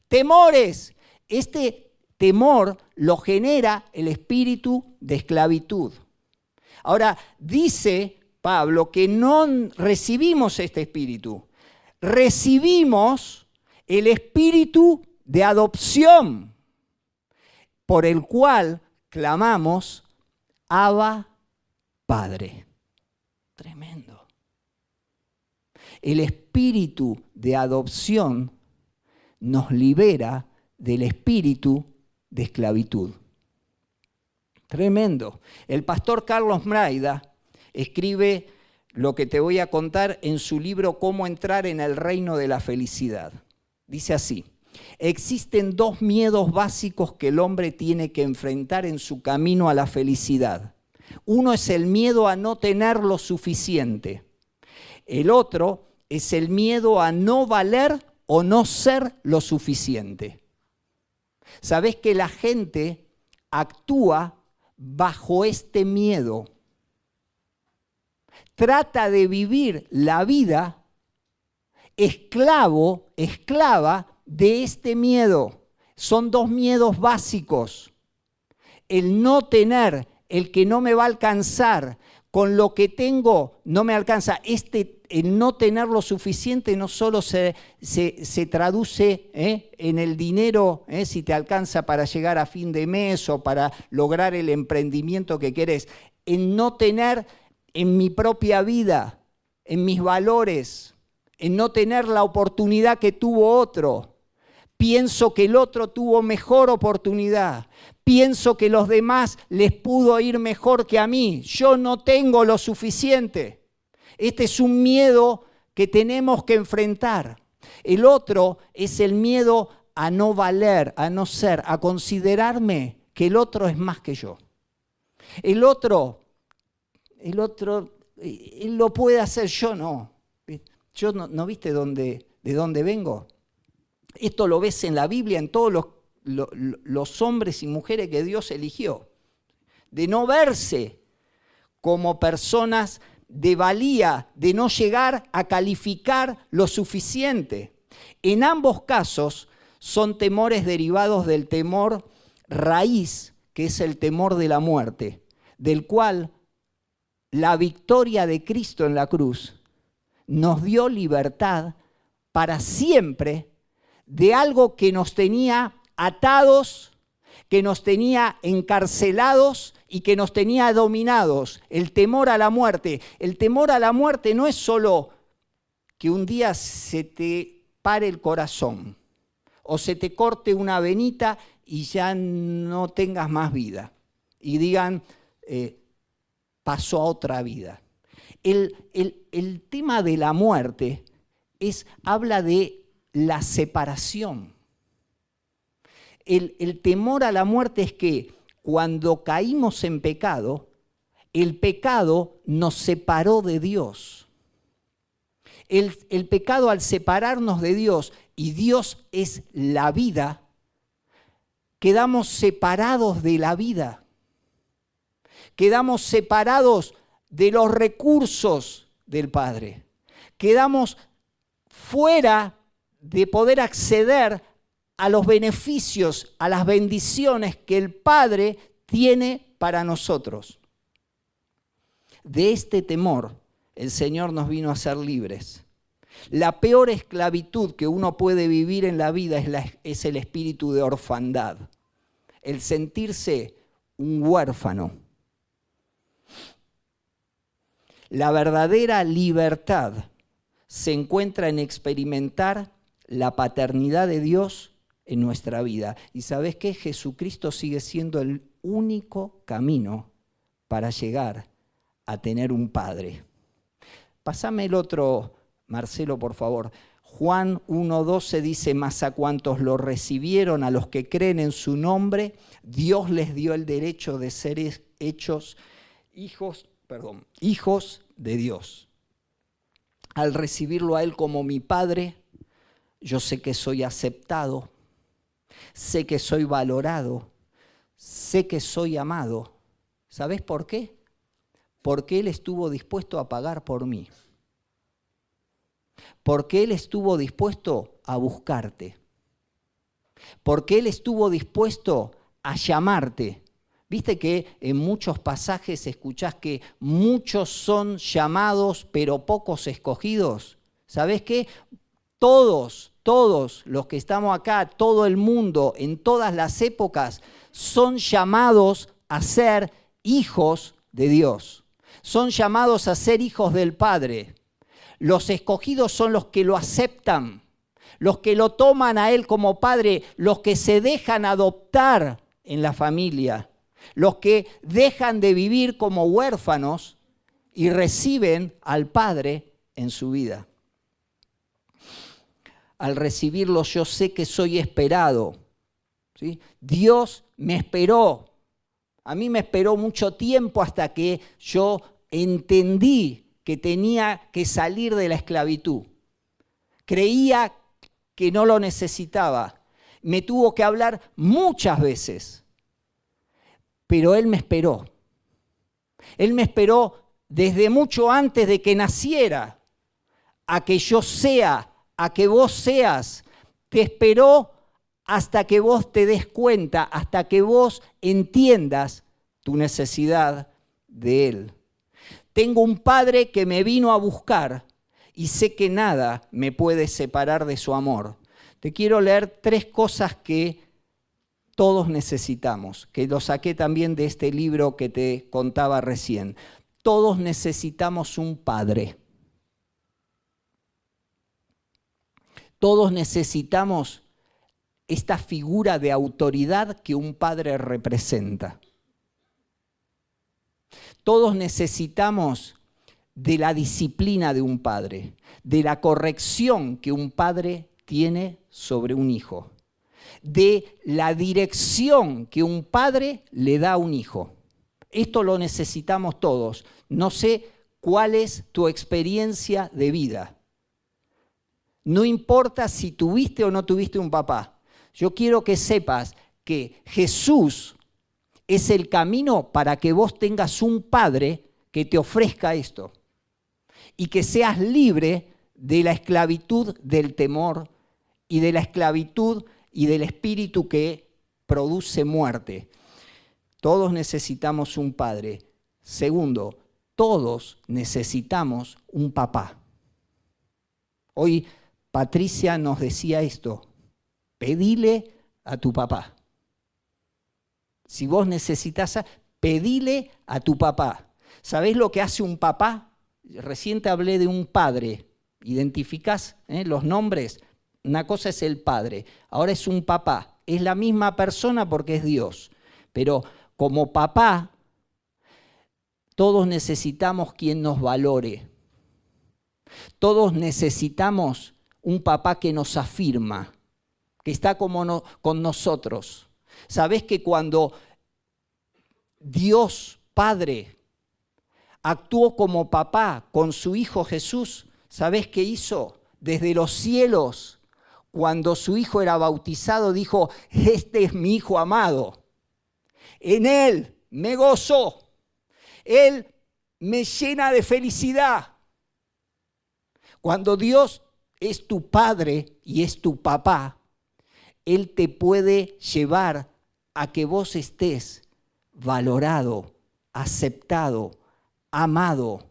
Temores. Este temor lo genera el espíritu de esclavitud. Ahora, dice Pablo que no recibimos este espíritu. Recibimos el espíritu de adopción. por el cual clamamos, Abba, Padre. Tremendo. El espíritu de adopción nos libera del espíritu de esclavitud. Tremendo. El pastor Carlos Mraida escribe lo que te voy a contar en su libro Cómo entrar en el reino de la felicidad. Dice así: existen dos miedos básicos que el hombre tiene que enfrentar en su camino a la felicidad. Uno es el miedo a no tener lo suficiente. El otro es el miedo a no valer o no ser lo suficiente. ¿Sabés que la gente actúa bajo este miedo? Trata de vivir la vida esclava de este miedo. Son dos miedos básicos. El no tener, el que no me va a alcanzar, con lo que tengo no me alcanza. El no tener lo suficiente no solo se traduce en el dinero, si te alcanza para llegar a fin de mes o para lograr el emprendimiento que querés. En no tener en mi propia vida, en mis valores, en no tener la oportunidad que tuvo otro. Pienso que el otro tuvo mejor oportunidad. Pienso que los demás les pudo ir mejor que a mí. Yo no tengo lo suficiente. Este es un miedo que tenemos que enfrentar. El otro es el miedo a no valer, a no ser, a considerarme que el otro es más que yo. El otro, él lo puede hacer, yo no. Yo no ¿viste de dónde vengo? Esto lo ves en la Biblia, en todos los hombres y mujeres que Dios eligió. De no verse como personas de valía, de no llegar a calificar lo suficiente. En ambos casos son temores derivados del temor raíz, que es el temor de la muerte, del cual la victoria de Cristo en la cruz nos dio libertad para siempre de algo que nos tenía atados, que nos tenía encarcelados y que nos tenía dominados, el temor a la muerte. El temor a la muerte no es solo que un día se te pare el corazón o se te corte una venita y ya no tengas más vida y digan, pasó a otra vida. El tema de la muerte habla de la separación. El temor a la muerte es que cuando caímos en pecado, el pecado nos separó de Dios. El pecado, al separarnos de Dios, y Dios es la vida, quedamos separados de la vida. Quedamos separados de los recursos del Padre. Quedamos fuera de poder acceder a los beneficios, a las bendiciones que el Padre tiene para nosotros. De este temor, el Señor nos vino a hacer libres. La peor esclavitud que uno puede vivir en la vida es el espíritu de orfandad, el sentirse un huérfano. La verdadera libertad se encuentra en experimentar la paternidad de Dios en nuestra vida. ¿Y sabes qué? Jesucristo sigue siendo el único camino para llegar a tener un Padre. Pásame el otro, Marcelo, por favor. Juan 1:12 dice: mas a cuantos lo recibieron, a los que creen en su nombre, Dios les dio el derecho de ser hechos hijos de Dios. Al recibirlo a Él como mi Padre, yo sé que soy aceptado, sé que soy valorado, sé que soy amado. ¿Sabes por qué? Porque Él estuvo dispuesto a pagar por mí. Porque Él estuvo dispuesto a buscarte. Porque Él estuvo dispuesto a llamarte. Viste que en muchos pasajes escuchás que muchos son llamados, pero pocos escogidos. ¿Sabés qué? Todos todos los que estamos acá, todo el mundo, en todas las épocas, son llamados a ser hijos de Dios. Son llamados a ser hijos del Padre. Los escogidos son los que lo aceptan, los que lo toman a Él como Padre, los que se dejan adoptar en la familia, los que dejan de vivir como huérfanos y reciben al Padre en su vida. Al recibirlo yo sé que soy esperado, ¿sí? Dios me esperó. A mí me esperó mucho tiempo hasta que yo entendí que tenía que salir de la esclavitud. Creía que no lo necesitaba. Me tuvo que hablar muchas veces, pero Él me esperó. Él me esperó desde mucho antes de que naciera, a que yo sea, a que vos seas. Te esperó hasta que vos te des cuenta, hasta que vos entiendas tu necesidad de Él. Tengo un Padre que me vino a buscar y sé que nada me puede separar de su amor. Te quiero leer 3 cosas que todos necesitamos, que lo saqué también de este libro que te contaba recién. Todos necesitamos un Padre. Todos necesitamos esta figura de autoridad que un padre representa. Todos necesitamos de la disciplina de un padre, de la corrección que un padre tiene sobre un hijo, de la dirección que un padre le da a un hijo. Esto lo necesitamos todos. No sé cuál es tu experiencia de vida. No importa si tuviste o no tuviste un papá. Yo quiero que sepas que Jesús es el camino para que vos tengas un padre que te ofrezca esto y que seas libre de la esclavitud del temor y de la esclavitud y del espíritu que produce muerte. Todos necesitamos un padre. Segundo, todos necesitamos un papá. Hoy Patricia nos decía esto: pedile a tu papá. Si vos necesitas, pedile a tu papá. ¿Sabés lo que hace un papá? Recién te hablé de un padre. ¿Identificás los nombres? Una cosa es el padre, ahora es un papá. Es la misma persona porque es Dios. Pero como papá, todos necesitamos quien nos valore. Todos necesitamos un papá que nos afirma, que está con nosotros. ¿Sabés que cuando Dios Padre actuó como papá con su Hijo Jesús, ¿sabés qué hizo? Desde los cielos, cuando su Hijo era bautizado, dijo: este es mi Hijo amado, en Él me gozo, Él me llena de felicidad. Cuando Dios es tu Padre y es tu papá, Él te puede llevar a que vos estés valorado, aceptado, amado.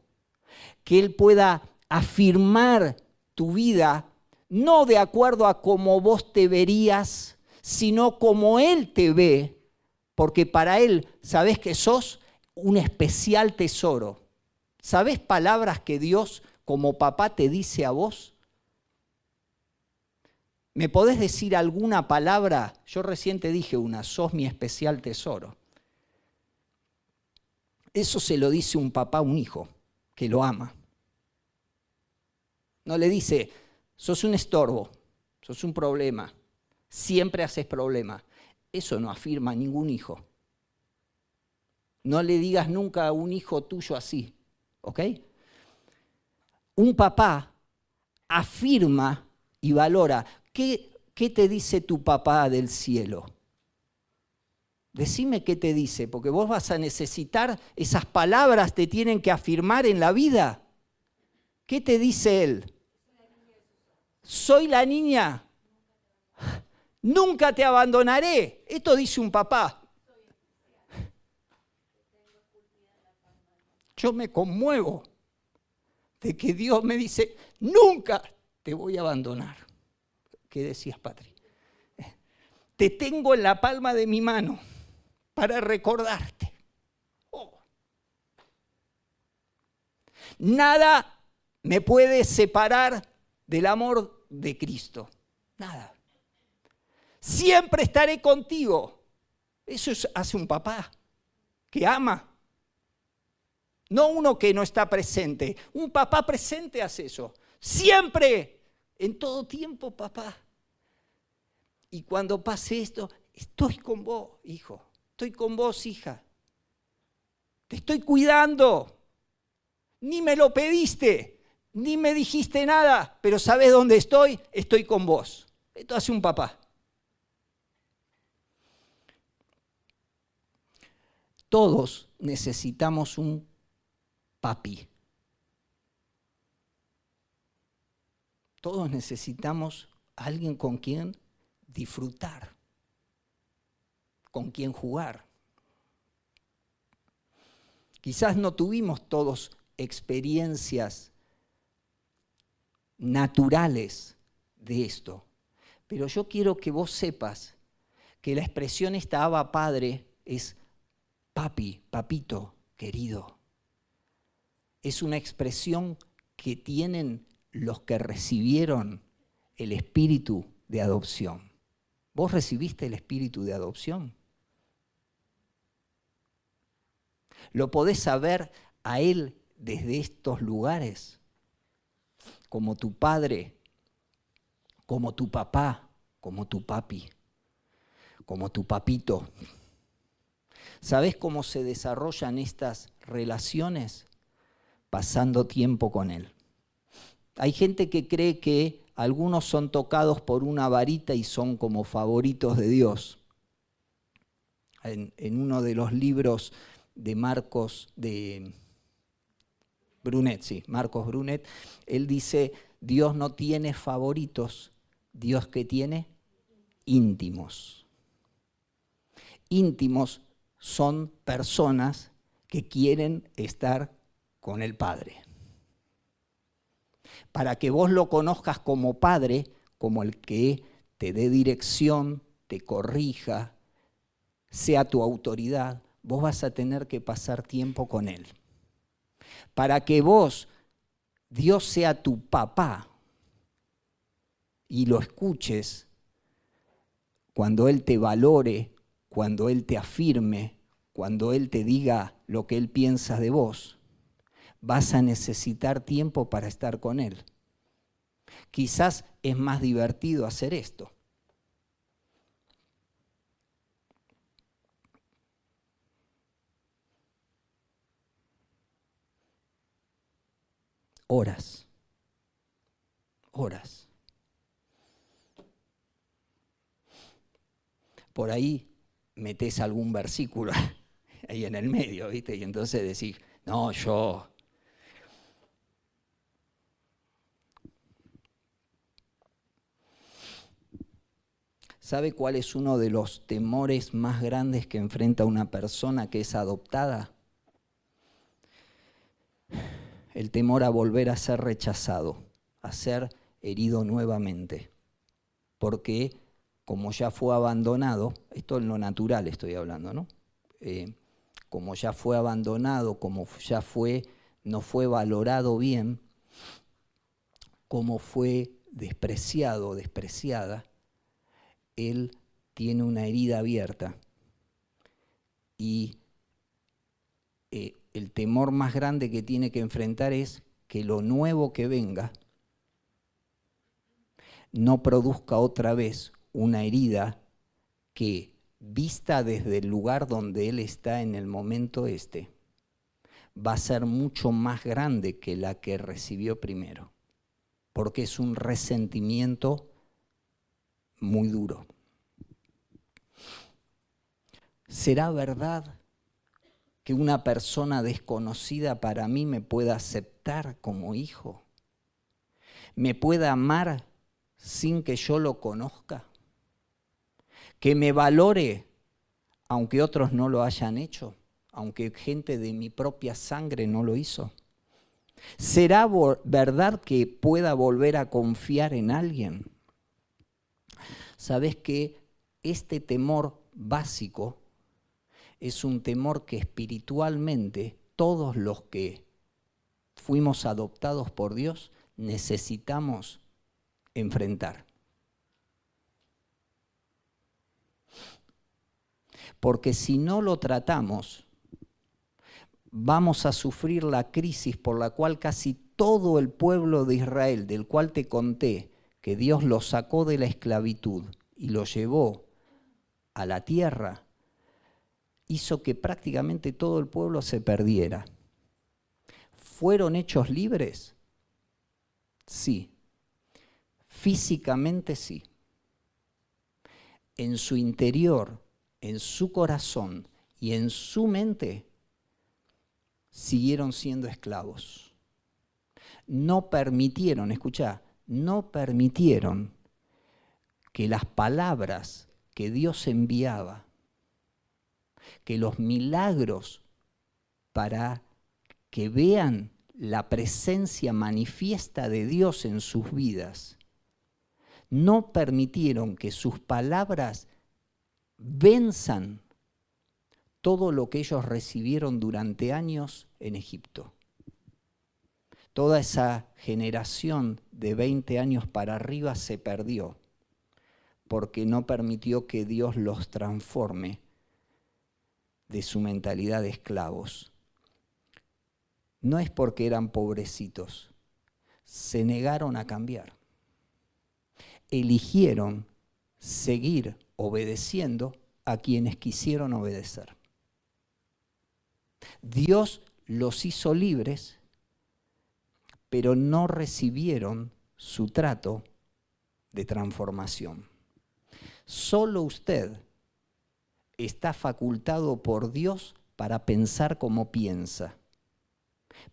Que Él pueda afirmar tu vida, no de acuerdo a cómo vos te verías, sino como Él te ve, porque para Él, ¿sabés que sos un especial tesoro? ¿Sabés palabras que Dios como papá te dice a vos? ¿Me podés decir alguna palabra? Yo recién te dije una: sos mi especial tesoro. Eso se lo dice un papá a un hijo que lo ama. No le dice: sos un estorbo, sos un problema, siempre haces problema. Eso no afirma ningún hijo. No le digas nunca a un hijo tuyo así, ¿ok? Un papá afirma y valora. ¿Qué te dice tu papá del cielo? Decime qué te dice, porque vos vas a necesitar, esas palabras te tienen que afirmar en la vida. ¿Qué te dice Él? Soy la niña, nunca te abandonaré. Esto dice un papá. Yo me conmuevo de que Dios me dice: nunca te voy a abandonar. ¿Qué decías, Patri? Te tengo en la palma de mi mano para recordarte. Oh. Nada me puede separar del amor de Cristo. Nada. Siempre estaré contigo. Eso hace un papá que ama. No uno que no está presente. Un papá presente hace eso. Siempre, en todo tiempo, papá. Y cuando pase esto, estoy con vos, hijo. Estoy con vos, hija. Te estoy cuidando. Ni me lo pediste, ni me dijiste nada, pero ¿sabés dónde estoy? Estoy con vos. Esto hace un papá. Todos necesitamos un papi. Todos necesitamos alguien con quien disfrutar, con quien jugar. Quizás no tuvimos todos experiencias naturales de esto, pero yo quiero que vos sepas que la expresión esta Abba Padre es papi, papito, querido. Es una expresión que tienen los que recibieron el espíritu de adopción. ¿Vos recibiste el espíritu de adopción? ¿Lo podés saber a Él desde estos lugares? Como tu padre, como tu papá, como tu papi, como tu papito. ¿Sabés cómo se desarrollan estas relaciones? Pasando tiempo con Él. Hay gente que cree que algunos son tocados por una varita y son como favoritos de Dios. En uno de los libros de Marcos Brunet, él dice, Dios no tiene favoritos, Dios que tiene íntimos. Íntimos son personas que quieren estar con el Padre. Para que vos lo conozcas como Padre, como el que te dé dirección, te corrija, sea tu autoridad, vos vas a tener que pasar tiempo con Él. Para que Dios sea tu papá y lo escuches cuando Él te valore, cuando Él te afirme, cuando Él te diga lo que Él piensa de vos, vas a necesitar tiempo para estar con Él. Quizás es más divertido hacer esto. Horas. Por ahí metés algún versículo ahí en el medio, ¿viste? Y entonces decís, no, yo... ¿Sabe cuál es uno de los temores más grandes que enfrenta una persona que es adoptada? El temor a volver a ser rechazado, a ser herido nuevamente. Porque como ya fue abandonado, esto en lo natural estoy hablando, ¿no? Como ya fue abandonado, como ya no fue valorado bien, como fue despreciado, despreciada, él tiene una herida abierta y el temor más grande que tiene que enfrentar es que lo nuevo que venga no produzca otra vez una herida que, vista desde el lugar donde él está en el momento va a ser mucho más grande que la que recibió primero, porque es un resentimiento muy duro. ¿Será verdad que una persona desconocida para mí me pueda aceptar como hijo? ¿Me pueda amar sin que yo lo conozca? ¿Que me valore aunque otros no lo hayan hecho? Aunque gente de mi propia sangre no lo hizo. ¿Será verdad que pueda volver a confiar en alguien? sabés que este temor básico es un temor que espiritualmente todos los que fuimos adoptados por Dios necesitamos enfrentar. Porque si no lo tratamos, vamos a sufrir la crisis por la cual casi todo el pueblo de Israel, del cual te conté, que Dios lo sacó de la esclavitud y lo llevó a la tierra, hizo que prácticamente todo el pueblo se perdiera. ¿Fueron hechos libres? Sí. Físicamente sí. En su interior, en su corazón y en su mente, siguieron siendo esclavos. No permitieron, escuchá, no permitieron que las palabras que Dios enviaba, que los milagros para que vean la presencia manifiesta de Dios en sus vidas, no permitieron que sus palabras venzan todo lo que ellos recibieron durante años en Egipto. Toda esa generación de 20 años para arriba se perdió porque no permitió que Dios los transforme de su mentalidad de esclavos. No es porque eran pobrecitos, se negaron a cambiar. Eligieron seguir obedeciendo a quienes quisieron obedecer. Dios los hizo libres, pero no recibieron su trato de transformación. Solo usted está facultado por Dios para pensar como piensa,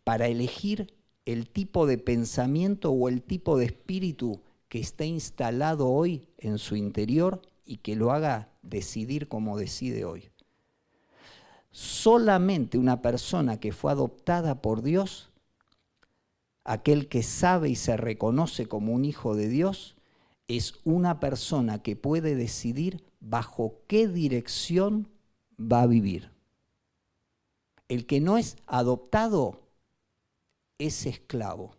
para elegir el tipo de pensamiento o el tipo de espíritu que está instalado hoy en su interior y que lo haga decidir como decide hoy. Solamente una persona que fue adoptada por Dios, aquel que sabe y se reconoce como un hijo de Dios, es una persona que puede decidir bajo qué dirección va a vivir. El que no es adoptado es esclavo.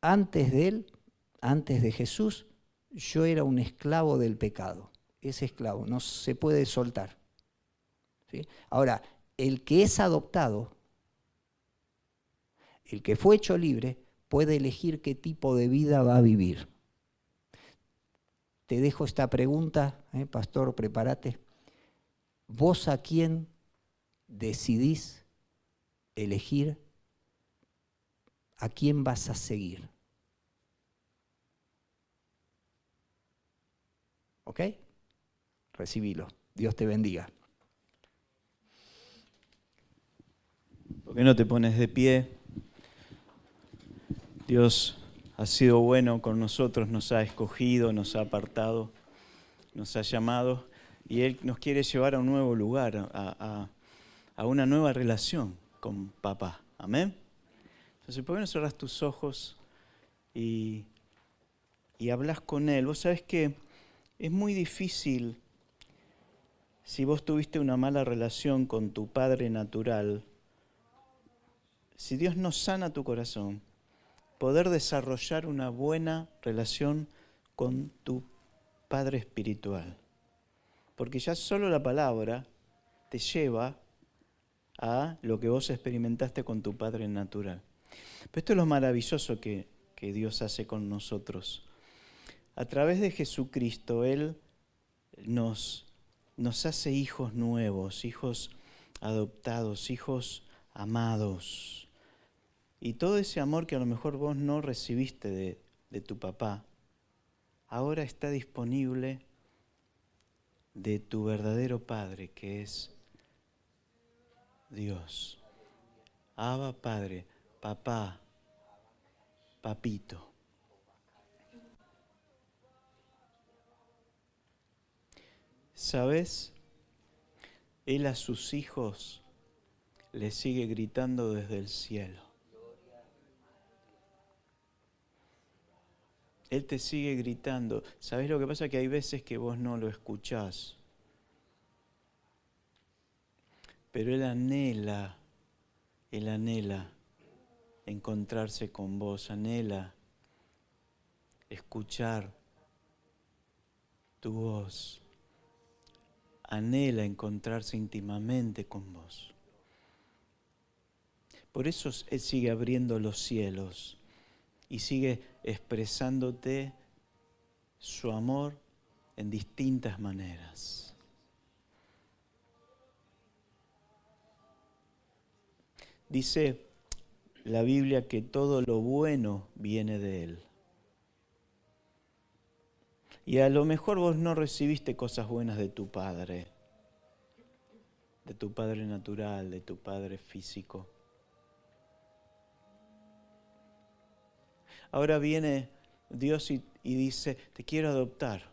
Antes de él, antes de Jesús, yo era un esclavo del pecado. Es esclavo, no se puede soltar. ¿Sí? Ahora, el que es adoptado, el que fue hecho libre, puede elegir qué tipo de vida va a vivir. Te dejo esta pregunta, pastor, prepárate. ¿Vos a quién decidís elegir? ¿A quién vas a seguir? ¿Ok? Recibilo. Dios te bendiga. ¿Por qué no te pones de pie? Dios ha sido bueno con nosotros, nos ha escogido, nos ha apartado, nos ha llamado y Él nos quiere llevar a un nuevo lugar, a una nueva relación con papá. Amén. Entonces, ¿por qué no cerrás tus ojos y hablas con Él? Vos sabés que es muy difícil, si vos tuviste una mala relación con tu padre natural, si Dios no sana tu corazón, poder desarrollar una buena relación con tu Padre espiritual. Porque ya solo la palabra te lleva a lo que vos experimentaste con tu Padre natural. Pero esto es lo maravilloso que Dios hace con nosotros. A través de Jesucristo, Él nos hace hijos nuevos, hijos adoptados, hijos amados. Y todo ese amor que a lo mejor vos no recibiste de tu papá, ahora está disponible de tu verdadero Padre, que es Dios. Abba, Padre, papá, papito. ¿Sabes? Él a sus hijos les sigue gritando desde el cielo. Él te sigue gritando. ¿Sabés lo que pasa? Que hay veces que vos no lo escuchás. Pero Él anhela encontrarse con vos, anhela escuchar tu voz, anhela encontrarse íntimamente con vos. Por eso Él sigue abriendo los cielos y sigue expresándote su amor en distintas maneras. Dice la Biblia que todo lo bueno viene de Él. Y a lo mejor vos no recibiste cosas buenas de tu padre natural, de tu padre físico. Ahora viene Dios y dice, te quiero adoptar.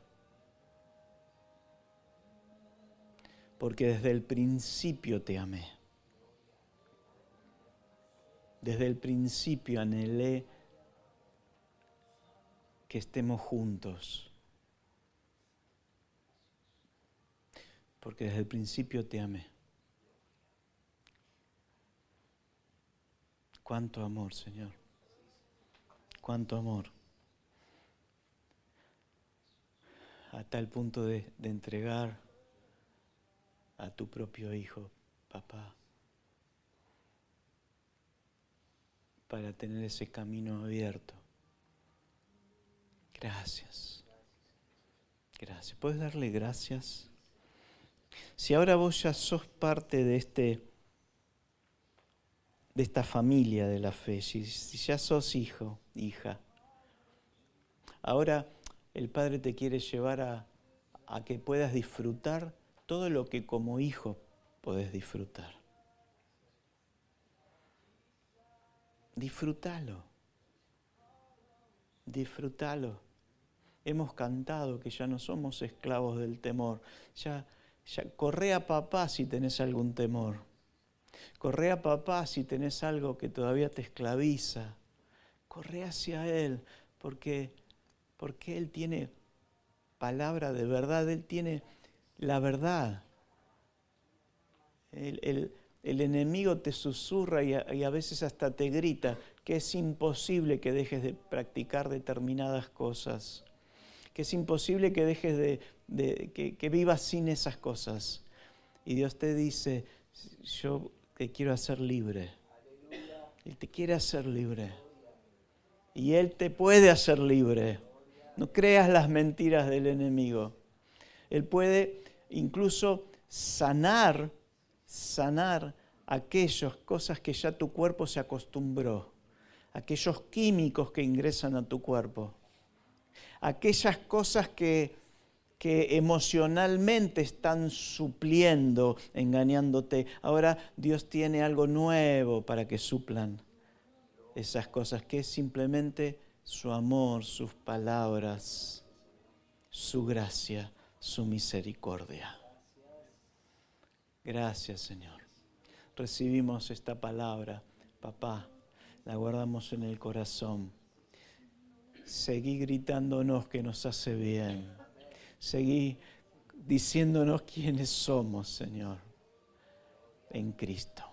Porque desde el principio te amé. Desde el principio anhelé que estemos juntos. Porque desde el principio te amé. Cuánto amor, Señor. Cuánto amor. A tal punto de entregar a tu propio hijo, papá, para tener ese camino abierto. Gracias. Gracias. ¿Puedes darle gracias? Si ahora vos ya sos parte de esta familia de la fe, si ya sos hijo, hija, ahora el Padre te quiere llevar a que puedas disfrutar todo lo que como hijo podés disfrutar. Disfrútalo. Disfrútalo. Hemos cantado que ya no somos esclavos del temor. Ya corre a papá si tenés algún temor. Corre a papá si tenés algo que todavía te esclaviza. Corre hacia Él porque Él tiene palabra de verdad, Él tiene la verdad. El enemigo te susurra y a veces hasta te grita que es imposible que dejes de practicar determinadas cosas, que es imposible que dejes que vivas sin esas cosas. Y Dios te dice, yo te quiero hacer libre. Él te quiere hacer libre. Y Él te puede hacer libre. No creas las mentiras del enemigo. Él puede incluso sanar aquellas cosas que ya tu cuerpo se acostumbró, aquellos químicos que ingresan a tu cuerpo, aquellas cosas que emocionalmente están supliendo, engañándote. Ahora Dios tiene algo nuevo para que suplan esas cosas, que es simplemente su amor, sus palabras, su gracia, su misericordia. Gracias, Señor. Recibimos esta palabra, papá, la guardamos en el corazón. Seguí gritándonos que nos hace bien. Seguí diciéndonos quiénes somos, Señor, en Cristo.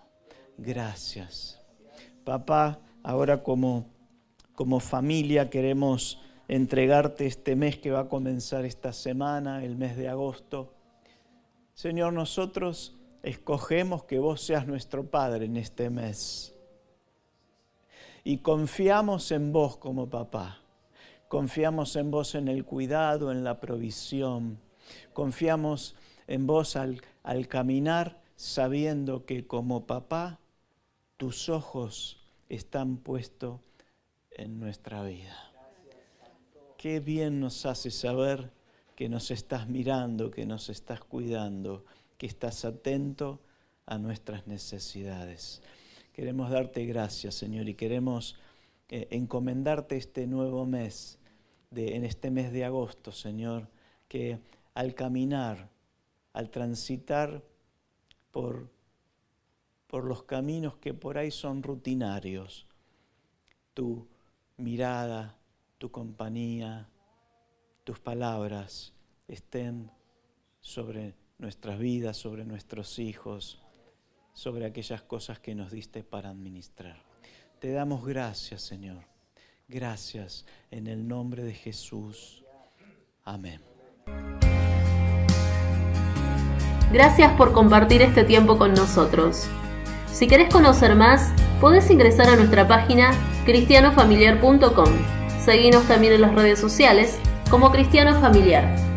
Gracias. Papá, ahora como familia queremos entregarte este mes que va a comenzar esta semana, el mes de agosto. Señor, nosotros escogemos que vos seas nuestro Padre en este mes. Y confiamos en vos como papá. Confiamos en vos en el cuidado, en la provisión. Confiamos en vos al caminar sabiendo que como papá tus ojos están puestos en nuestra vida. Qué bien nos hace saber que nos estás mirando, que nos estás cuidando, que estás atento a nuestras necesidades. Queremos darte gracias, Señor, y queremos encomendarte este nuevo mes, en este mes de agosto, Señor, que al caminar, al transitar por los caminos que por ahí son rutinarios, tu mirada, tu compañía, tus palabras estén sobre nuestras vidas, sobre nuestros hijos, sobre aquellas cosas que nos diste para administrar. Te damos gracias, Señor. Gracias en el nombre de Jesús. Amén. Gracias por compartir este tiempo con nosotros. Si querés conocer más, podés ingresar a nuestra página cristianofamiliar.com. Seguinos también en las redes sociales como Cristiano Familiar.